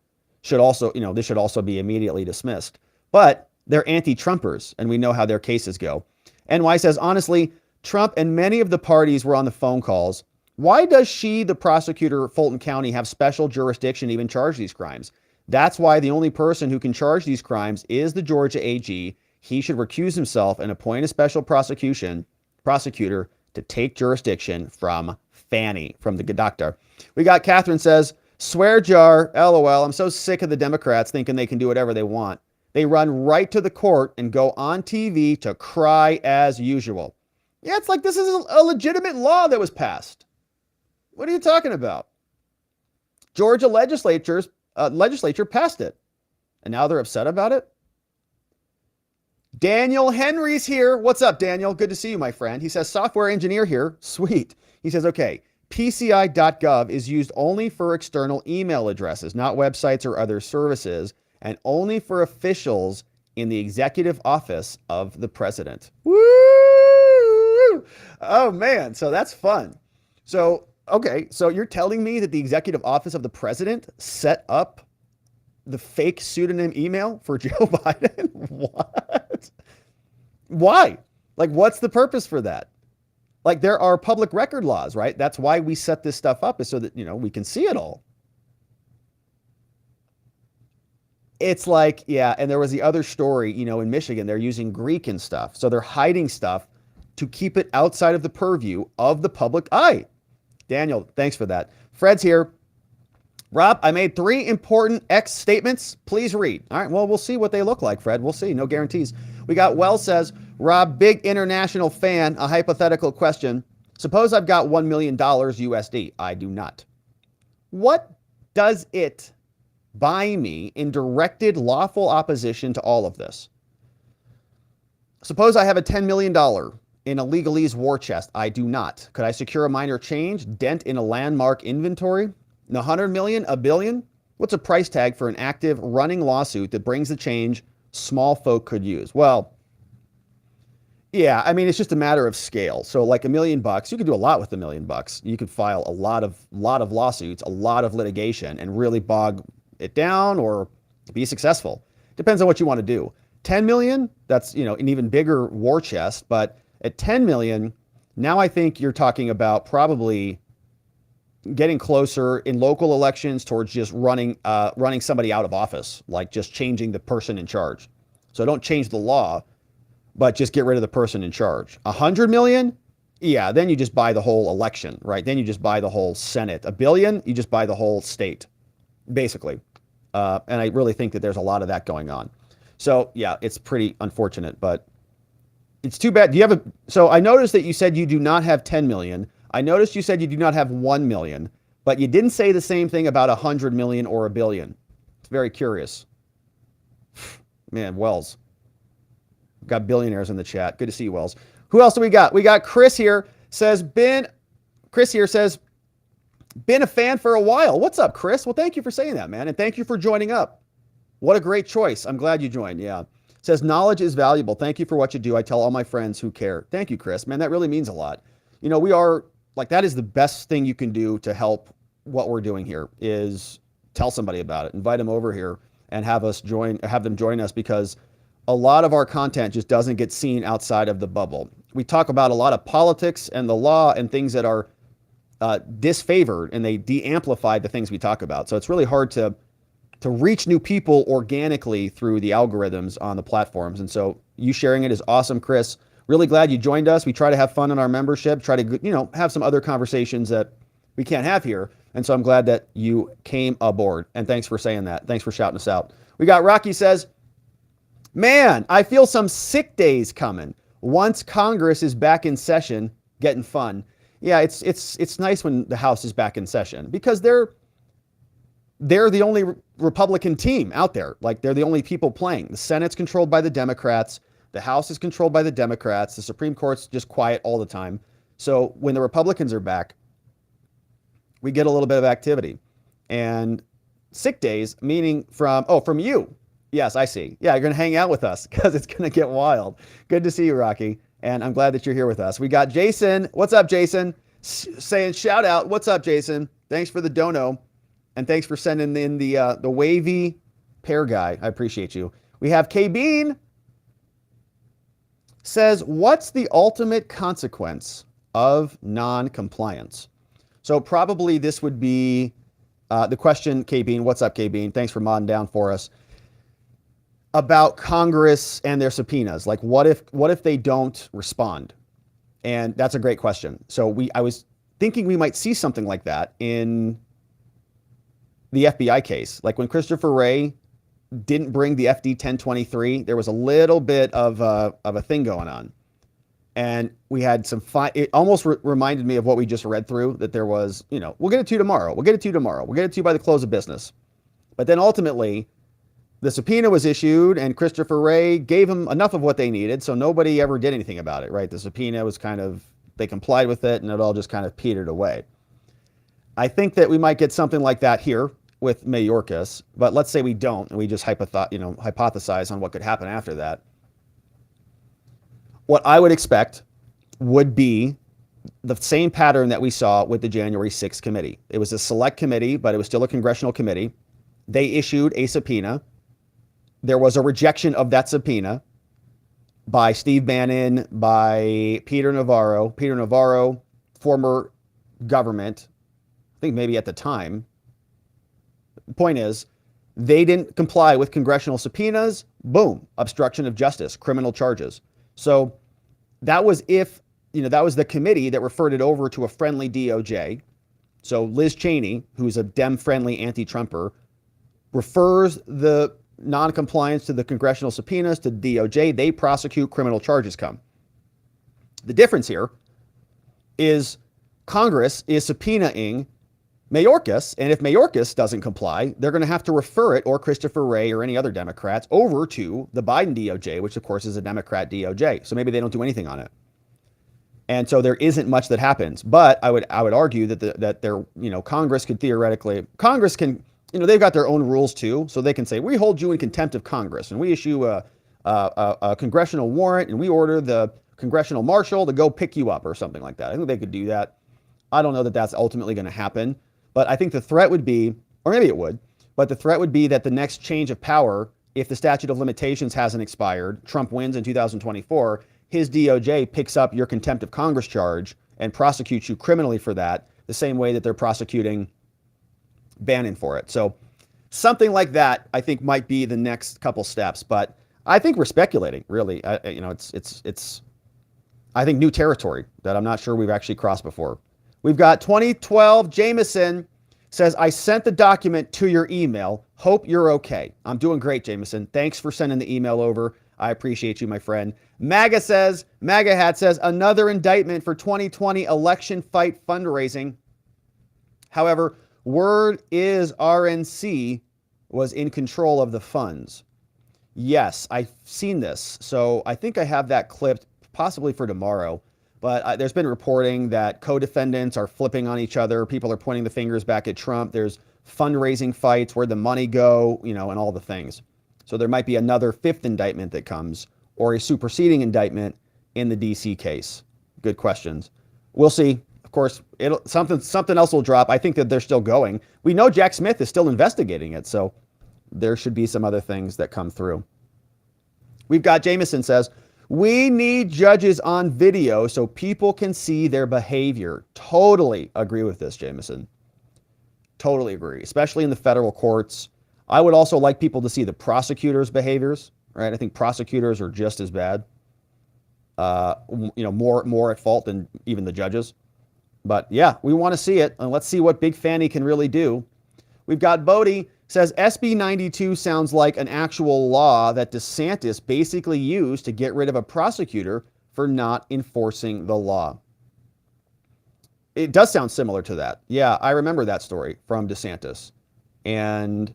should also, this should also be immediately dismissed. But they're anti-Trumpers, and we know how their cases go. NY says, honestly, Trump and many of the parties were on the phone calls. Why does the prosecutor, Fulton County, have special jurisdiction to even charge these crimes? That's why the only person who can charge these crimes is the Georgia AG. He should recuse himself and appoint a special prosecutor to take jurisdiction from Fani, from the doctor. We got Catherine says, swear jar, LOL. I'm so sick of the Democrats thinking they can do whatever they want. They run right to the court and go on TV to cry as usual. Yeah, it's like this is a legitimate law that was passed. What are you talking about? Georgia legislature passed it, and now they're upset about it. Daniel Henry's here. What's up, Daniel? Good to see you, my friend. He says, software engineer here. Sweet. He says, okay, PCI.gov is used only for external email addresses, not websites or other services, and only for officials in the executive office of the president. Woo! Oh, man. So that's fun. So, okay. So you're telling me that the executive office of the president set up the fake pseudonym email for Joe Biden? What? Why? Like, what's the purpose for that? Like, there are public record laws, right? That's why we set this stuff up, is so that, we can see it all. It's like, yeah, and there was the other story, in Michigan, they're using Greek and stuff. So they're hiding stuff to keep it outside of the purview of the public eye. Daniel, thanks for that. Fred's here. Rob, I made 3 important X statements. Please read. All right, well, we'll see what they look like, Fred. We'll see. No guarantees. We got Wells says, Rob, big international fan, a hypothetical question. Suppose I've got $1 million USD. I do not. What does it buy me in directed lawful opposition to all of this? Suppose I have a $10 million in a legalese war chest. I do not. Could I secure a minor change, dent in a landmark inventory? 100 million, a billion? What's a price tag for an active running lawsuit that brings the change small folk could use? Well, yeah, I mean, it's just a matter of scale. So like $1 million, you could do a lot with $1 million. You could file a lot of lawsuits, a lot of litigation, and really bog it down or be successful. Depends on what you want to do. 10 million, that's, an even bigger war chest. But at 10 million, now I think you're talking about probably getting closer in local elections towards just running somebody out of office, like just changing the person in charge. So don't change the law, but just get rid of the person in charge. 100 million? Yeah, then you just buy the whole election, right? Then you just buy the whole Senate. $1 billion, you just buy the whole state, basically. And I really think that there's a lot of that going on. So yeah, it's pretty unfortunate, but it's too bad. So I noticed that you said you do not have 10 million. I noticed you said you do not have 1 million, but you didn't say the same thing about 100 million or $1 billion. It's very curious. Man, Wells. We've got billionaires in the chat. Good to see you, Wells. Who else do we got? We got Chris here. Chris here says, been a fan for a while. What's up, Chris? Well, thank you for saying that, man. And thank you for joining up. What a great choice. I'm glad you joined. Yeah. Says, knowledge is valuable. Thank you for what you do. I tell all my friends who care. Thank you, Chris. Man, that really means a lot. We are like, that is the best thing you can do to help what we're doing here, is tell somebody about it, invite them over here and have them join us, because a lot of our content just doesn't get seen outside of the bubble. We talk about a lot of politics and the law and things that are disfavored, and they de-amplify the things we talk about. So it's really hard to reach new people organically through the algorithms on the platforms. And so you sharing it is awesome, Chris. Really glad you joined us. We try to have fun in our membership, try to, have some other conversations that we can't have here. And so I'm glad that you came aboard. And thanks for saying that. Thanks for shouting us out. We got Rocky says, man, I feel some sick days coming. Once Congress is back in session, getting fun. Yeah, it's nice when the House is back in session, because they're the only Republican team out there. Like, they're the only people playing. The Senate's controlled by the Democrats. The House is controlled by the Democrats. The Supreme Court's just quiet all the time. So when the Republicans are back, we get a little bit of activity. And sick days, meaning from you. Yes, I see. Yeah, you're going to hang out with us because it's going to get wild. Good to see you, Rocky. And I'm glad that you're here with us. We got Jason. What's up, Jason? saying shout out. What's up, Jason? Thanks for the dono. And thanks for sending in the wavy pear guy. I appreciate you. We have K Bean says, what's the ultimate consequence of non-compliance? So probably this would be the question, K Bean. What's up, K Bean? Thanks for modding down for us. About Congress and their subpoenas. Like what if they don't respond? And that's a great question. So I was thinking we might see something like that in the FBI case. Like when Christopher Wray didn't bring the FD 1023, there was a little bit of a thing going on. And we had some it almost reminded me of what we just read through, that there was, we'll get it to you tomorrow. We'll get it to you tomorrow. We'll get it to you by the close of business. But then ultimately, the subpoena was issued and Christopher Wray gave them enough of what they needed. So nobody ever did anything about it, right? The subpoena was they complied with it and it all just kind of petered away. I think that we might get something like that here with Mayorkas, but let's say we don't, and we just hypothesize on what could happen after that. What I would expect would be the same pattern that we saw with the January 6th committee. It was a select committee, but it was still a congressional committee. They issued a subpoena. There was a rejection of that subpoena by Steve Bannon, by Peter Navarro. Peter Navarro, former government, I think maybe at the time. The point is, they didn't comply with congressional subpoenas. Boom, obstruction of justice, criminal charges. So that was that was the committee that referred it over to a friendly DOJ. So Liz Cheney, who's a Dem-friendly anti-Trumper, refers the non-compliance to the congressional subpoenas to DOJ. They prosecute, criminal charges come. The difference here is Congress is subpoenaing Mayorkas, and if Mayorkas doesn't comply, they're going to have to refer it, or Christopher Wray or any other Democrats, over to the Biden DOJ, which of course is a Democrat DOJ. So maybe they don't do anything on it. And so there isn't much that happens. But I would argue that Congress could theoretically, they've got their own rules too. So they can say, we hold you in contempt of Congress, and we issue a congressional warrant, and we order the congressional marshal to go pick you up or something like that. I think they could do that. I don't know that that's ultimately going to happen. But I think the threat would be, or maybe it would, but the threat would be that the next change of power, if the statute of limitations hasn't expired, Trump wins in 2024, his DOJ picks up your contempt of Congress charge and prosecutes you criminally for that, the same way that they're prosecuting Bannon for it. So something like that, I think, might be the next couple steps. But I think we're speculating, really. It's I think, new territory that I'm not sure we've actually crossed before. We've got 2012 Jameson says, I sent the document to your email. Hope you're okay. I'm doing great, Jameson. Thanks for sending the email over. I appreciate you, my friend. MAGA Hat says, another indictment for 2020 election fight fundraising. However, word is RNC was in control of the funds. Yes, I've seen this. So I think I have that clipped possibly for tomorrow. But there's been reporting that co-defendants are flipping on each other. People are pointing the fingers back at Trump. There's fundraising fights, where'd the money go, and all the things. So there might be another fifth indictment that comes, or a superseding indictment in the DC case. Good questions. We'll see. Of course, something else will drop. I think that they're still going. We know Jack Smith is still investigating it, so there should be some other things that come through. We've got Jameson says, we need judges on video so people can see their behavior. Totally agree with this, Jameson. Totally agree, especially in the federal courts. I would also like people to see the prosecutors' behaviors, right? I think prosecutors are just as bad, more at fault than even the judges. But yeah, we want to see it, and let's see what Big Fani can really do. We've got Bodie says SB 92 sounds like an actual law that DeSantis basically used to get rid of a prosecutor for not enforcing the law. It does sound similar to that. Yeah, I remember that story from DeSantis. And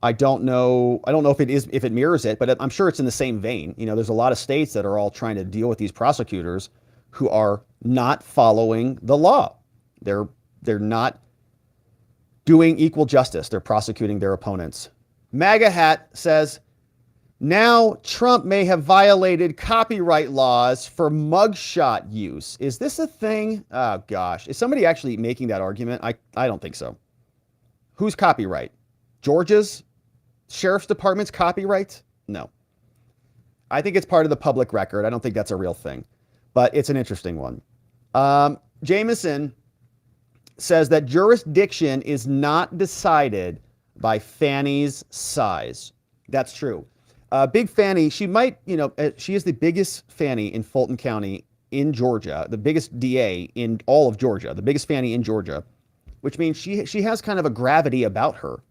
I don't know if it mirrors it, but I'm sure it's in the same vein. There's a lot of states that are all trying to deal with these prosecutors who are not following the law. They're not doing equal justice. They're prosecuting their opponents. MAGA Hat says, Now, Trump may have violated copyright laws for mugshot use. Is this a thing? Oh, gosh. Is somebody actually making that argument? I don't think so. Whose copyright? Georgia's? Sheriff's Department's copyright? No. I think it's part of the public record. I don't think that's a real thing, but it's an interesting one. Jameson says that jurisdiction is not decided by Fani's size. That's true. Big Fani, she might, she is the biggest Fani in Fulton County in Georgia, the biggest DA in all of Georgia, the biggest Fani in Georgia, which means she has kind of a gravity about her.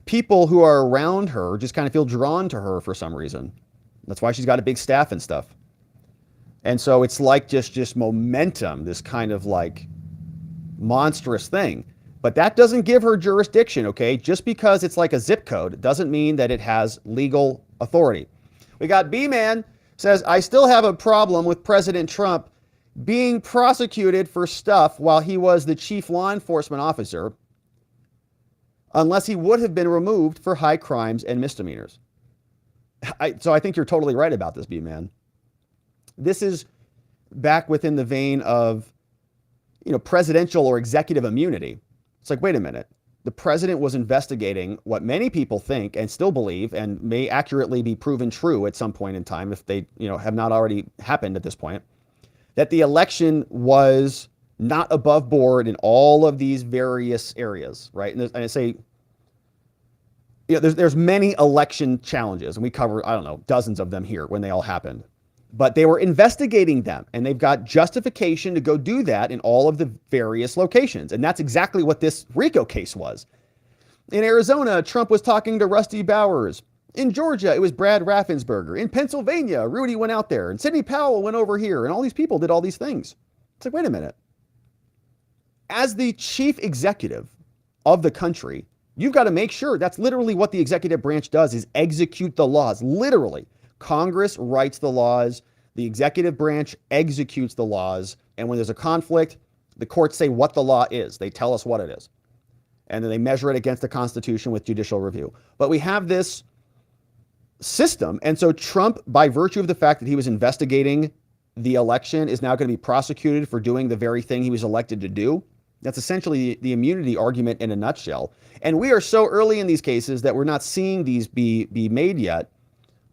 People who are around her just kind of feel drawn to her for some reason. That's why she's got a big staff and stuff. And so it's like just momentum, this kind of like monstrous thing. But that doesn't give her jurisdiction, okay? Just because it's like a zip code doesn't mean that it has legal authority. We got B-Man says, I still have a problem with President Trump being prosecuted for stuff while he was the chief law enforcement officer, unless he would have been removed for high crimes and misdemeanors. So I think you're totally right about this, B-Man. This is back within the vein of, presidential or executive immunity. It's like, wait a minute. The president was investigating what many people think and still believe and may accurately be proven true at some point in time if they, have not already happened at this point, that the election was not above board in all of these various areas, right? And I say, there's many election challenges, and we cover, I don't know, dozens of them here when they all happened. But they were investigating them, and they've got justification to go do that in all of the various locations. And that's exactly what this RICO case was. In Arizona, Trump was talking to Rusty Bowers. In Georgia, it was Brad Raffensperger. In Pennsylvania, Rudy went out there, and Sidney Powell went over here, and all these people did all these things. It's like, wait a minute. As the chief executive of the country, you've got to make sure that's literally what the executive branch does, is execute the laws, literally. Congress writes the laws, the executive branch executes the laws, and when there's a conflict, the courts say what the law is. They tell us what it is. And then they measure it against the Constitution with judicial review. But we have this system, and so Trump, by virtue of the fact that he was investigating the election, is now going to be prosecuted for doing the very thing he was elected to do. That's essentially the immunity argument in a nutshell. And we are so early in these cases that we're not seeing these be made yet.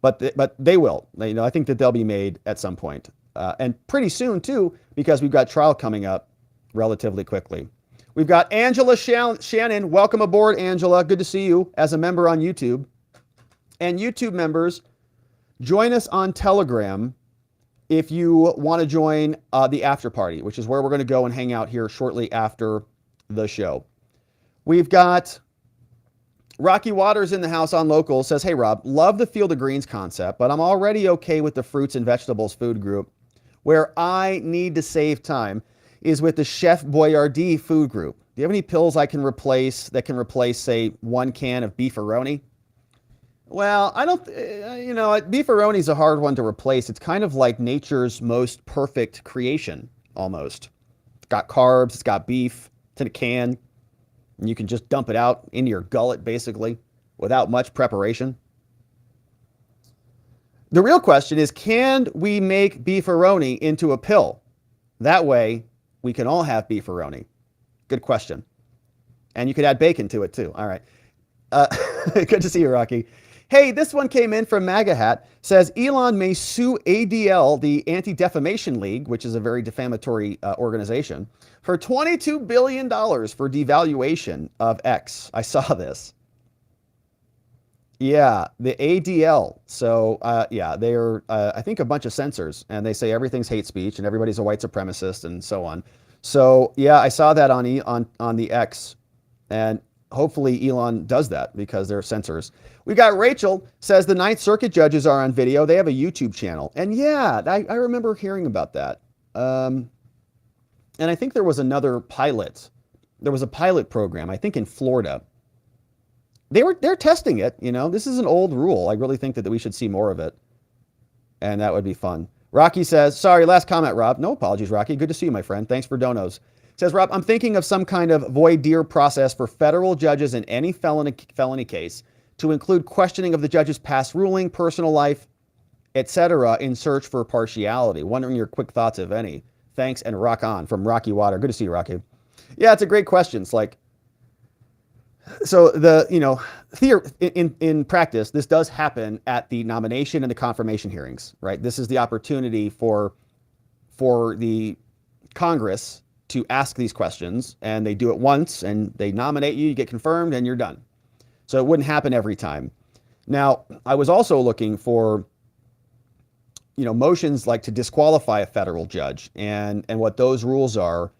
But they will. I think that they'll be made at some point. And pretty soon, too, because we've got trial coming up relatively quickly. We've got Angela Shannon. Welcome aboard, Angela. Good to see you as a member on YouTube. And YouTube members, join us on Telegram if you want to join the after party, which is where we're going to go and hang out here shortly after the show. We've got Rocky Waters in the house on local, says, hey, Rob, love the Field of Greens concept, but I'm already okay with the fruits and vegetables food group. Where I need to save time is with the Chef Boyardee food group. Do you have any pills I can replace that can replace, say, 1 can of beefaroni? Well, I don't, beefaroni is a hard one to replace. It's kind of like nature's most perfect creation, almost. It's got carbs, it's got beef, it's in a can. And you can just dump it out into your gullet, basically, without much preparation. The real question is, can we make beefaroni into a pill? That way, we can all have beefaroni. Good question. And you could add bacon to it, too. All right. Good to see you, Rocky. Hey, this one came in from MAGA Hat. Says, Elon may sue ADL, the Anti-Defamation League, which is a very defamatory organization, for $22 billion for devaluation of X. I saw this. Yeah, the ADL. So, they are, I think, a bunch of censors, and they say everything's hate speech and everybody's a white supremacist and so on. So, yeah, I saw that on the X, and hopefully Elon does that because they're censors. We got Rachel, says the Ninth Circuit judges are on video. They have a YouTube channel. And yeah, I remember hearing about that. And I think there was another pilot. There was a pilot program, I think in Florida. They're testing it, This is an old rule. I really think that we should see more of it. And that would be fun. Rocky says, sorry, last comment, Rob. No apologies, Rocky. Good to see you, my friend. Thanks for donos. Says, Rob, I'm thinking of some kind of voir dire process for federal judges in any felony case, to include questioning of the judge's past ruling, personal life, etc., in search for partiality. Wondering your quick thoughts, if any. Thanks, and rock on, from Rocky Water. Good to see you, Rocky. Yeah, it's a great question. It's like, so in practice, this does happen at the nomination and the confirmation hearings, right? This is the opportunity for the Congress to ask these questions, and they do it once, and they nominate you, you get confirmed, and you're done. So it wouldn't happen every time. Now, I was also looking for, motions like to disqualify a federal judge and what those rules are,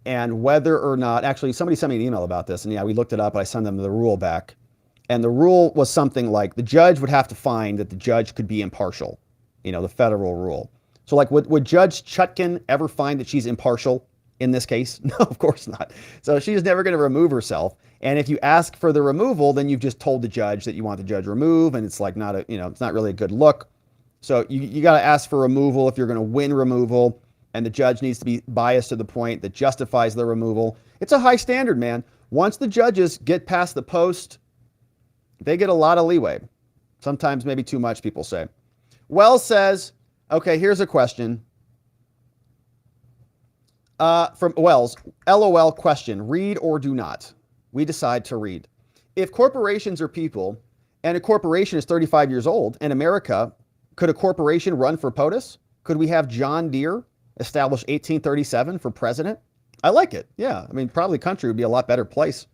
and whether or not, actually somebody sent me an email about this, and yeah, we looked it up, I sent them the rule back. And the rule was something like the judge would have to find that the judge could be impartial, the federal rule. So like, would Judge Chutkan ever find that she's impartial in this case? No, of course not. So she's never going to remove herself. And if you ask for the removal, then you've just told the judge that you want the judge removed, and it's like it's not really a good look. So you got to ask for removal if you're going to win removal, and the judge needs to be biased to the point that justifies the removal. It's a high standard, man. Once the judges get past the post, they get a lot of leeway. Sometimes maybe too much, people say. Wells says, okay, here's a question. From Wells, LOL question, read or do not? We decide to read. If corporations are people, and a corporation is 35 years old, in America, could a corporation run for POTUS? Could we have John Deere establish 1837 for president? I like it. Yeah. I mean, probably country would be a lot better place.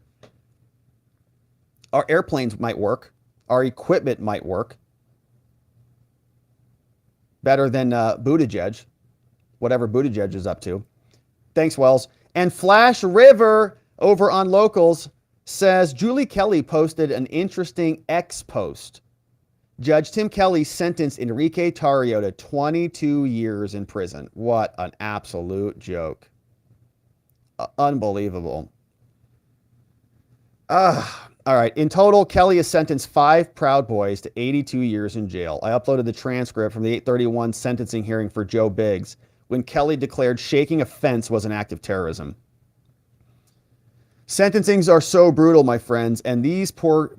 Our airplanes might work. Our equipment might work. Better than Buttigieg, whatever Buttigieg is up to. Thanks, Wells. And Flash River over on Locals says, Julie Kelly posted an interesting X post. Judge Tim Kelly sentenced Enrique Tarrio to 22 years in prison. What an absolute joke. Unbelievable. All right. In total, Kelly has sentenced 5 Proud Boys to 82 years in jail. I uploaded the transcript from the 8/31 sentencing hearing for Joe Biggs when Kelly declared shaking a fence was an act of terrorism. Sentencings are so brutal, my friends, and these poor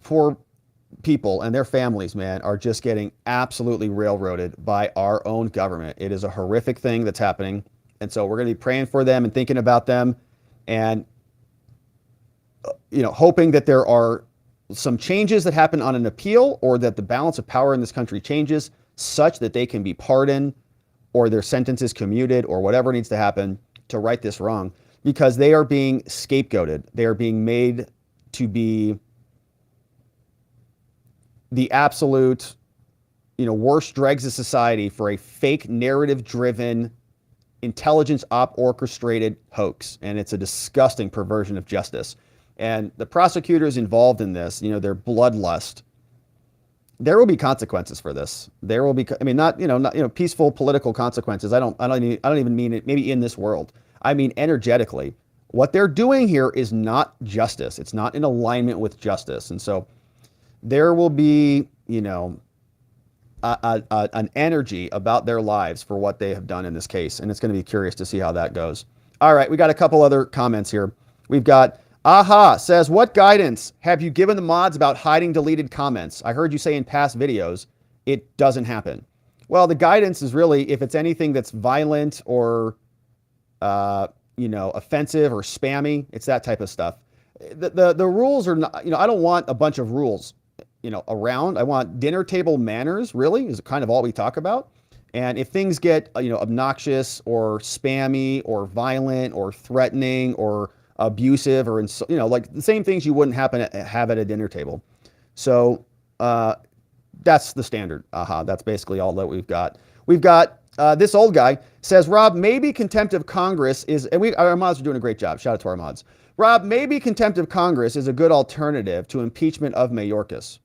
people and their families, man, are just getting absolutely railroaded by our own government. It is a horrific thing that's happening. And so we're going to be praying for them and thinking about them and, hoping that there are some changes that happen on an appeal, or that the balance of power in this country changes such that they can be pardoned or their sentences commuted or whatever needs to happen to right this wrong, because they are being scapegoated. They are being made to be the absolute, worst dregs of society for a fake narrative-driven, intelligence-op orchestrated hoax. And it's a disgusting perversion of justice. And the prosecutors involved in this, their bloodlust, there will be consequences for this. There will be, not peaceful political consequences. I don't even mean it maybe in this world. I mean, energetically, what they're doing here is not justice. It's not in alignment with justice. And so there will be, an energy about their lives for what they have done in this case. And it's going to be curious to see how that goes. All right. We got a couple other comments here. We've got Aha says, what guidance have you given the mods about hiding deleted comments? I heard you say in past videos, it doesn't happen. Well, the guidance is really, if it's anything that's violent or, offensive or spammy, it's that type of stuff. The rules are not, I don't want a bunch of rules, around. I want dinner table manners, really, is kind of all we talk about. And if things get, obnoxious or spammy or violent or threatening or abusive or, like the same things you wouldn't have at a dinner table. So that's the standard. That's basically all that we've got. We've got this old guy says, Rob, maybe contempt of Congress is, and our mods are doing a great job. Shout out to our mods. Rob, maybe contempt of Congress is a good alternative to impeachment of Mayorkas.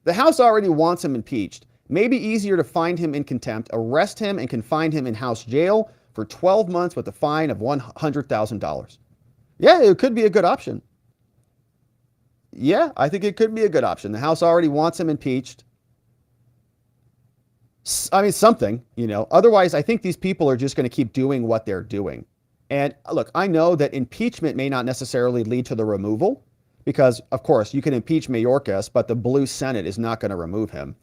The House already wants him impeached. Maybe easier to find him in contempt, arrest him, and confine him in House jail for 12 months with a fine of $100,000. Yeah, it could be a good option. Yeah, I think it could be a good option. The House already wants him impeached. I mean, something, Otherwise, I think these people are just going to keep doing what they're doing. And look, I know that impeachment may not necessarily lead to the removal, because, of course, you can impeach Mayorkas, but the blue Senate is not going to remove him.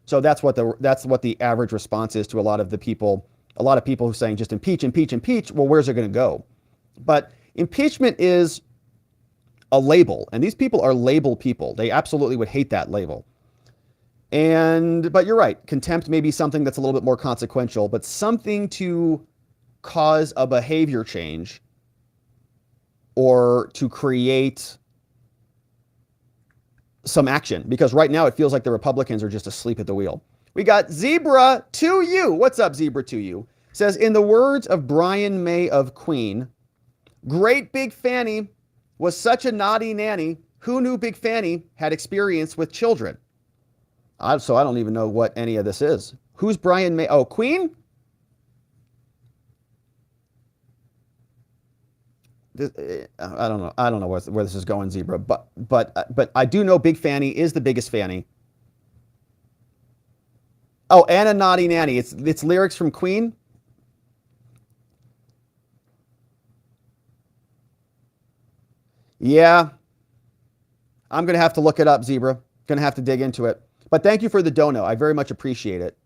So that's what the average response is to a lot of people who are saying just impeach, impeach, impeach. Well, where's it going to go? But impeachment is a label, and these people are label people. They absolutely would hate that label. But you're right. Contempt may be something that's a little bit more consequential, but something to cause a behavior change or to create some action, because right now it feels like the Republicans are just asleep at the wheel. We got Zebra to you. What's up, Zebra to you? Says, in the words of Brian May of Queen, great Big Fani was such a naughty nanny. Who knew Big Fani had experience with children? So I don't even know what any of this is. Who's Brian May? Oh, Queen? I don't know. I don't know where this is going, Zebra. But I do know Big Fani is the biggest Fanny. Oh, and a naughty nanny. It's lyrics from Queen. Yeah, I'm gonna have to look it up, Zebra. Gonna have to dig into it. But thank you for the dono. I very much appreciate it.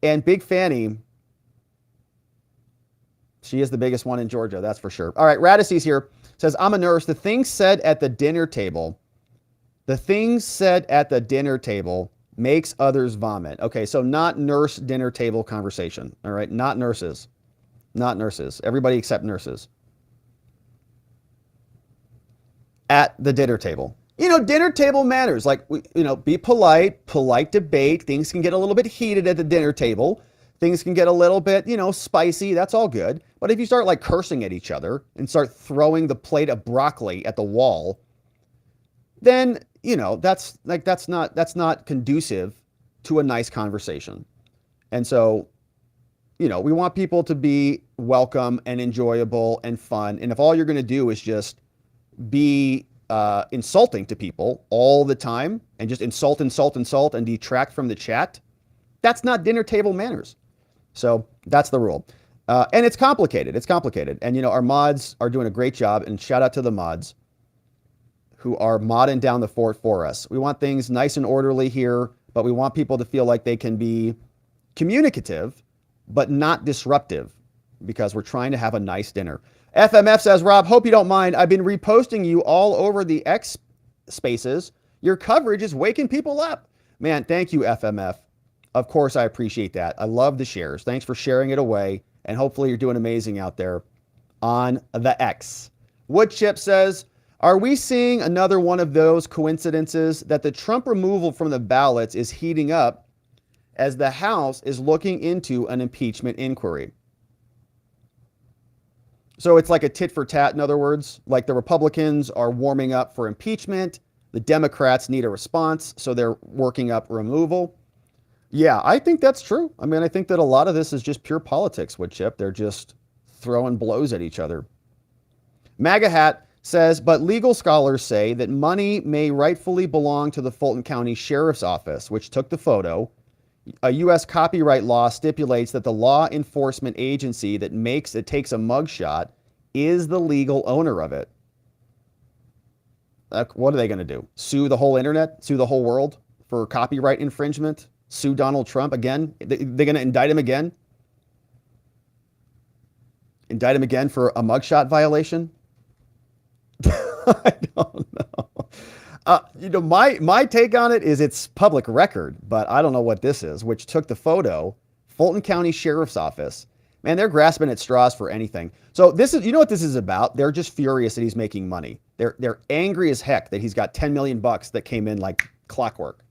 And Big Fani, she is the biggest one in Georgia, that's for sure. All right, Radices here says, I'm a nurse. The things said at the dinner table makes others vomit. Okay, so not nurse dinner table conversation. All right, not nurses. Not nurses. Everybody except nurses. At the dinner table. Dinner table manners, like, be polite debate. Things can get a little bit heated at the dinner table. Things can get a little bit, spicy. That's all good. But if you start like cursing at each other and start throwing the plate of broccoli at the wall, then, that's not conducive to a nice conversation. And so, we want people to be welcome and enjoyable and fun. And if all you're going to do is just be insulting to people all the time and just insult and detract from the chat, that's not dinner table manners. So that's the rule. And it's complicated. And, our mods are doing a great job, and shout out to the mods who are modding down the fort for us. We want things nice and orderly here, but we want people to feel like they can be communicative, but not disruptive, because we're trying to have a nice dinner. FMF says, Rob, hope you don't mind. I've been reposting you all over the X spaces. Your coverage is waking people up. Man, thank you, FMF. Of course, I appreciate that. I love the shares. Thanks for sharing it away. And hopefully you're doing amazing out there on the X. Woodchip says, are we seeing another one of those coincidences that the Trump removal from the ballots is heating up as the House is looking into an impeachment inquiry? So it's like a tit for tat, in other words, like the Republicans are warming up for impeachment. The Democrats need a response, so they're working up removal. Yeah, I think that's true. I mean, I think that a lot of this is just pure politics, Woodchip. They're just throwing blows at each other. MAGA Hat says, but legal scholars say that money may rightfully belong to the Fulton County Sheriff's Office, which took the photo. A U.S. copyright law stipulates that the law enforcement agency that takes a mugshot is the legal owner of it. What are they going to do? Sue the whole internet? Sue the whole world for copyright infringement? Sue Donald Trump again? They're going to indict him again? Indict him again for a mugshot violation? I don't know. My take on it is it's public record, but I don't know what this is, which took the photo. Fulton County Sheriff's Office. Man, they're grasping at straws for anything. So this is, what this is about? They're just furious that he's making money. They're angry as heck that he's got $10 million that came in like clockwork.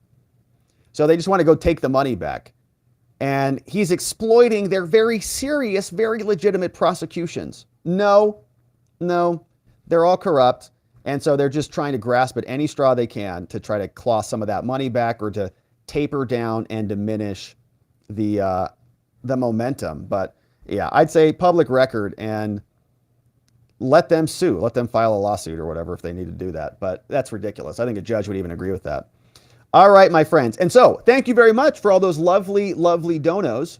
So they just want to go take the money back. And he's exploiting their very serious, very legitimate prosecutions. No, they're all corrupt. And so they're just trying to grasp at any straw they can to try to claw some of that money back or to taper down and diminish the momentum. But yeah, I'd say public record and let them sue. Let them file a lawsuit or whatever if they need to do that. But that's ridiculous. I think a judge would even agree with that. All right, my friends. And so thank you very much for all those lovely, lovely donos.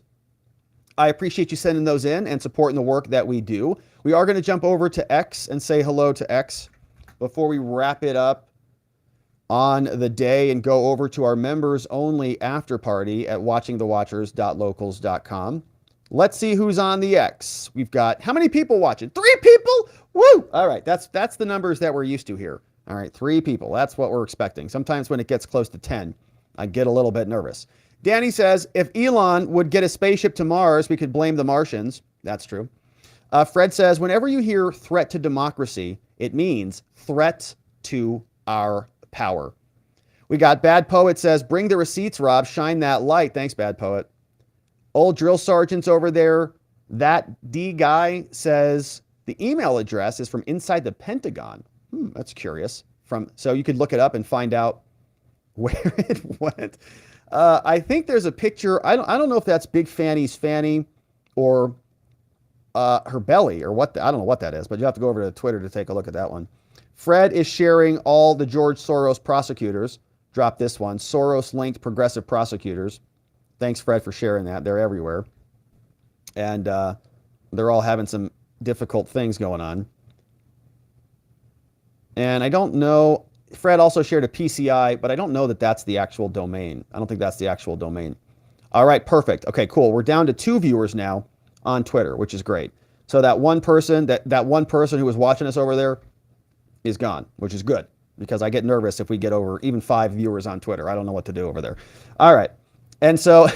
I appreciate you sending those in and supporting the work that we do. We are going to jump over to X and say hello to X before we wrap it up on the day and go over to our members only after party at watchingthewatchers.locals.com. Let's see who's on the X. We've got how many people watching? 3 people? Woo! All right, that's the numbers that we're used to here. All right, 3 people. That's what we're expecting. Sometimes when it gets close to 10, I get a little bit nervous. Danny says, if Elon would get a spaceship to Mars, we could blame the Martians. That's true. Fred says, whenever you hear threat to democracy, it means threat to our power. We got Bad Poet says, bring the receipts, Rob. Shine that light. Thanks, Bad Poet. Old drill sergeant's over there. That D guy says the email address is from inside the Pentagon. That's curious. So you could look it up and find out where it went. I think there's a picture. I don't know if that's Big Fani's fanny or her belly or what. I don't know what that is, but you have to go over to Twitter to take a look at that one. Fred is sharing all the George Soros prosecutors. Drop this one. Soros-linked progressive prosecutors. Thanks, Fred, for sharing that. They're everywhere. And they're all having some difficult things going on. And I don't know. Fred also shared a PCI, but I don't know that that's the actual domain. I don't think that's the actual domain. All right, perfect. Okay, cool. We're down to 2 viewers now on Twitter, which is great. So that one person, that one person who was watching us over there is gone, which is good because I get nervous if we get over even 5 viewers on Twitter. I don't know what to do over there. All right. And so,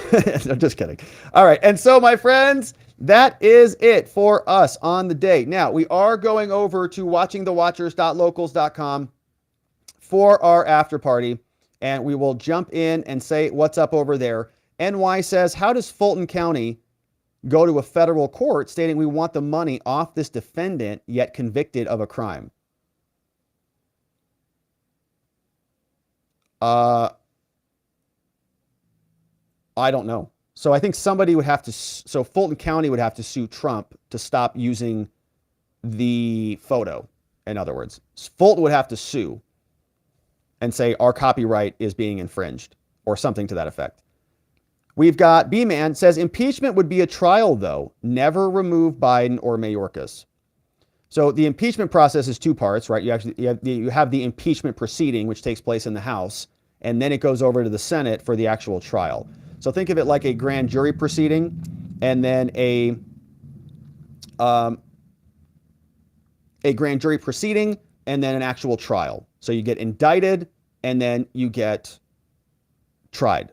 I'm just kidding. All right. And so, my friends, that is it for us on the day. Now, we are going over to watchingthewatchers.locals.com for our after party, and we will jump in and say what's up over there. NY says, how does Fulton County go to a federal court stating we want the money off this defendant yet convicted of a crime? I don't know. So I think somebody would have to, so Fulton County would have to sue Trump to stop using the photo. In other words, Fulton would have to sue and say our copyright is being infringed or something to that effect. We've got B-Man says impeachment would be a trial, though. Never remove Biden or Mayorkas. So the impeachment process is 2 parts, right? You have the impeachment proceeding, which takes place in the House, and then it goes over to the Senate for the actual trial. So think of it like a grand jury proceeding and then a grand jury proceeding and then an actual trial. So you get indicted and then you get tried.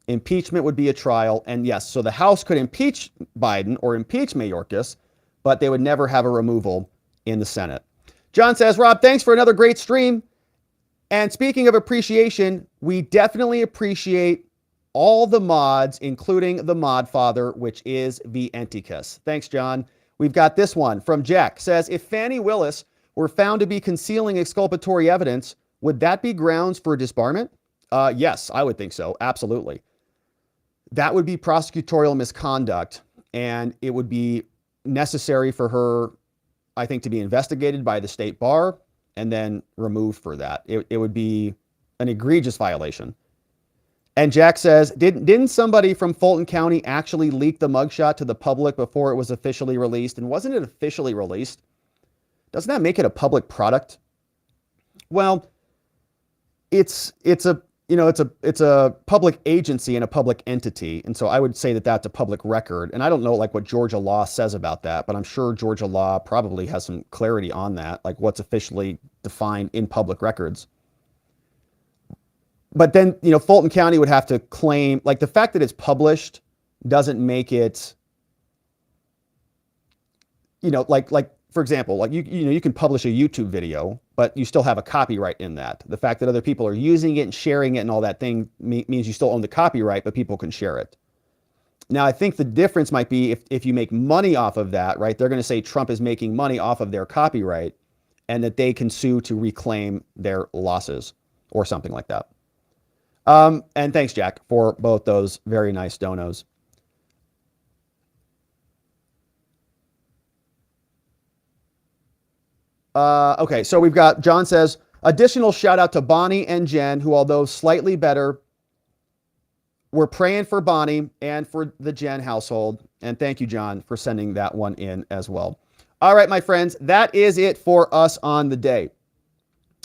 Impeachment would be a trial. And yes, so the House could impeach Biden or impeach Mayorkas, but they would never have a removal in the Senate. John says, Rob, thanks for another great stream. And speaking of appreciation, we definitely appreciate all the mods, including the mod father, which is Vienticus. Thanks, John. We've got this one from Jack. Says, if Fani Willis were found to be concealing exculpatory evidence, would that be grounds for disbarment? Yes, I would think so. Absolutely. That would be prosecutorial misconduct, and it would be necessary for her, I think, to be investigated by the state bar and then removed for that. It would be an egregious violation. And Jack says, didn't somebody from Fulton County actually leak the mugshot to the public before it was officially released? And wasn't it officially released? Doesn't that make it a public product? Well, it's a public agency and a public entity. And so I would say that that's a public record. And I don't know like what Georgia law says about that, but I'm sure Georgia law probably has some clarity on that, like what's officially defined in public records. But then, Fulton County would have to claim, like the fact that it's published doesn't make it, like for example, like you can publish a YouTube video, but you still have a copyright in that. The fact that other people are using it and sharing it and all that thing means you still own the copyright, but people can share it. Now, I think the difference might be if you make money off of that, right? They're going to say Trump is making money off of their copyright and that they can sue to reclaim their losses or something like that. And thanks, Jack, for both those very nice donos. Okay, so we've got, John says, additional shout out to Bonnie and Jen, who, although slightly better, we're praying for Bonnie and for the Jen household. And thank you, John, for sending that one in as well. All right, my friends, that is it for us on the day.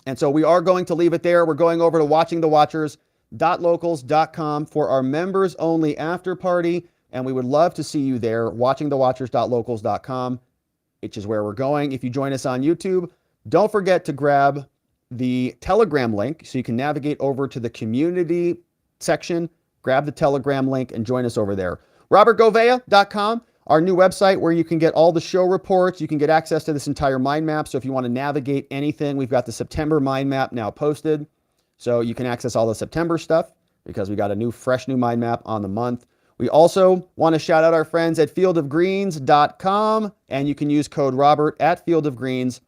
And so we are going to leave it there. We're going over to watchingthewatchers.locals.com for our members only after party. And we would love to see you there, watchingthewatchers.locals.com, which is where we're going. If you join us on YouTube, don't forget to grab the Telegram link so you can navigate over to the community section, grab the Telegram link, and join us over there. RobertGovea.com, our new website where you can get all the show reports. You can get access to this entire mind map. So if you want to navigate anything, we've got the September mind map now posted. So you can access all the September stuff because we got a fresh new mind map on the month. We also want to shout out our friends at fieldofgreens.com, and you can use code Robert at Field of Greens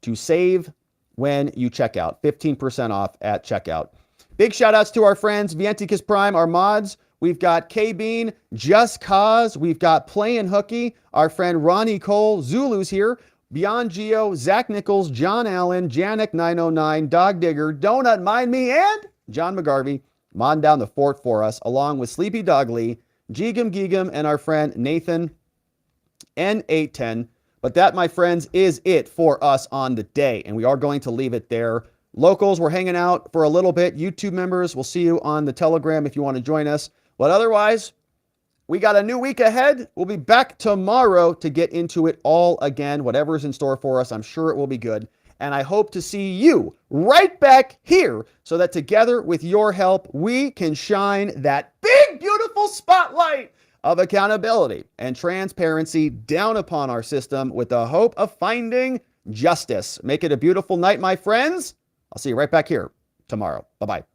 to save when you check out. 15% off at checkout. Big shout outs to our friends, Vienticus Prime, our mods. We've got K-Bean, Just Cause. We've got Playin' Hooky. Our friend Ronnie Cole, Zulu's here. Beyond Geo, Zach Nichols, John Allen, Janik909, Dog Digger, Donut Mind Me, and John McGarvey modding down the fort for us, along with Sleepy Dog Lee, Geegum Geegum, and our friend Nathan N810. But that, my friends, is it for us on the day, and we are going to leave it there. Locals, we're hanging out for a little bit. YouTube members, we'll see you on the Telegram if you want to join us. But otherwise, we got a new week ahead. We'll be back tomorrow to get into it all again. Whatever's in store for us, I'm sure it will be good. And I hope to see you right back here so that together with your help, we can shine that big, beautiful spotlight of accountability and transparency down upon our system with the hope of finding justice. Make it a beautiful night, my friends. I'll see you right back here tomorrow. Bye-bye.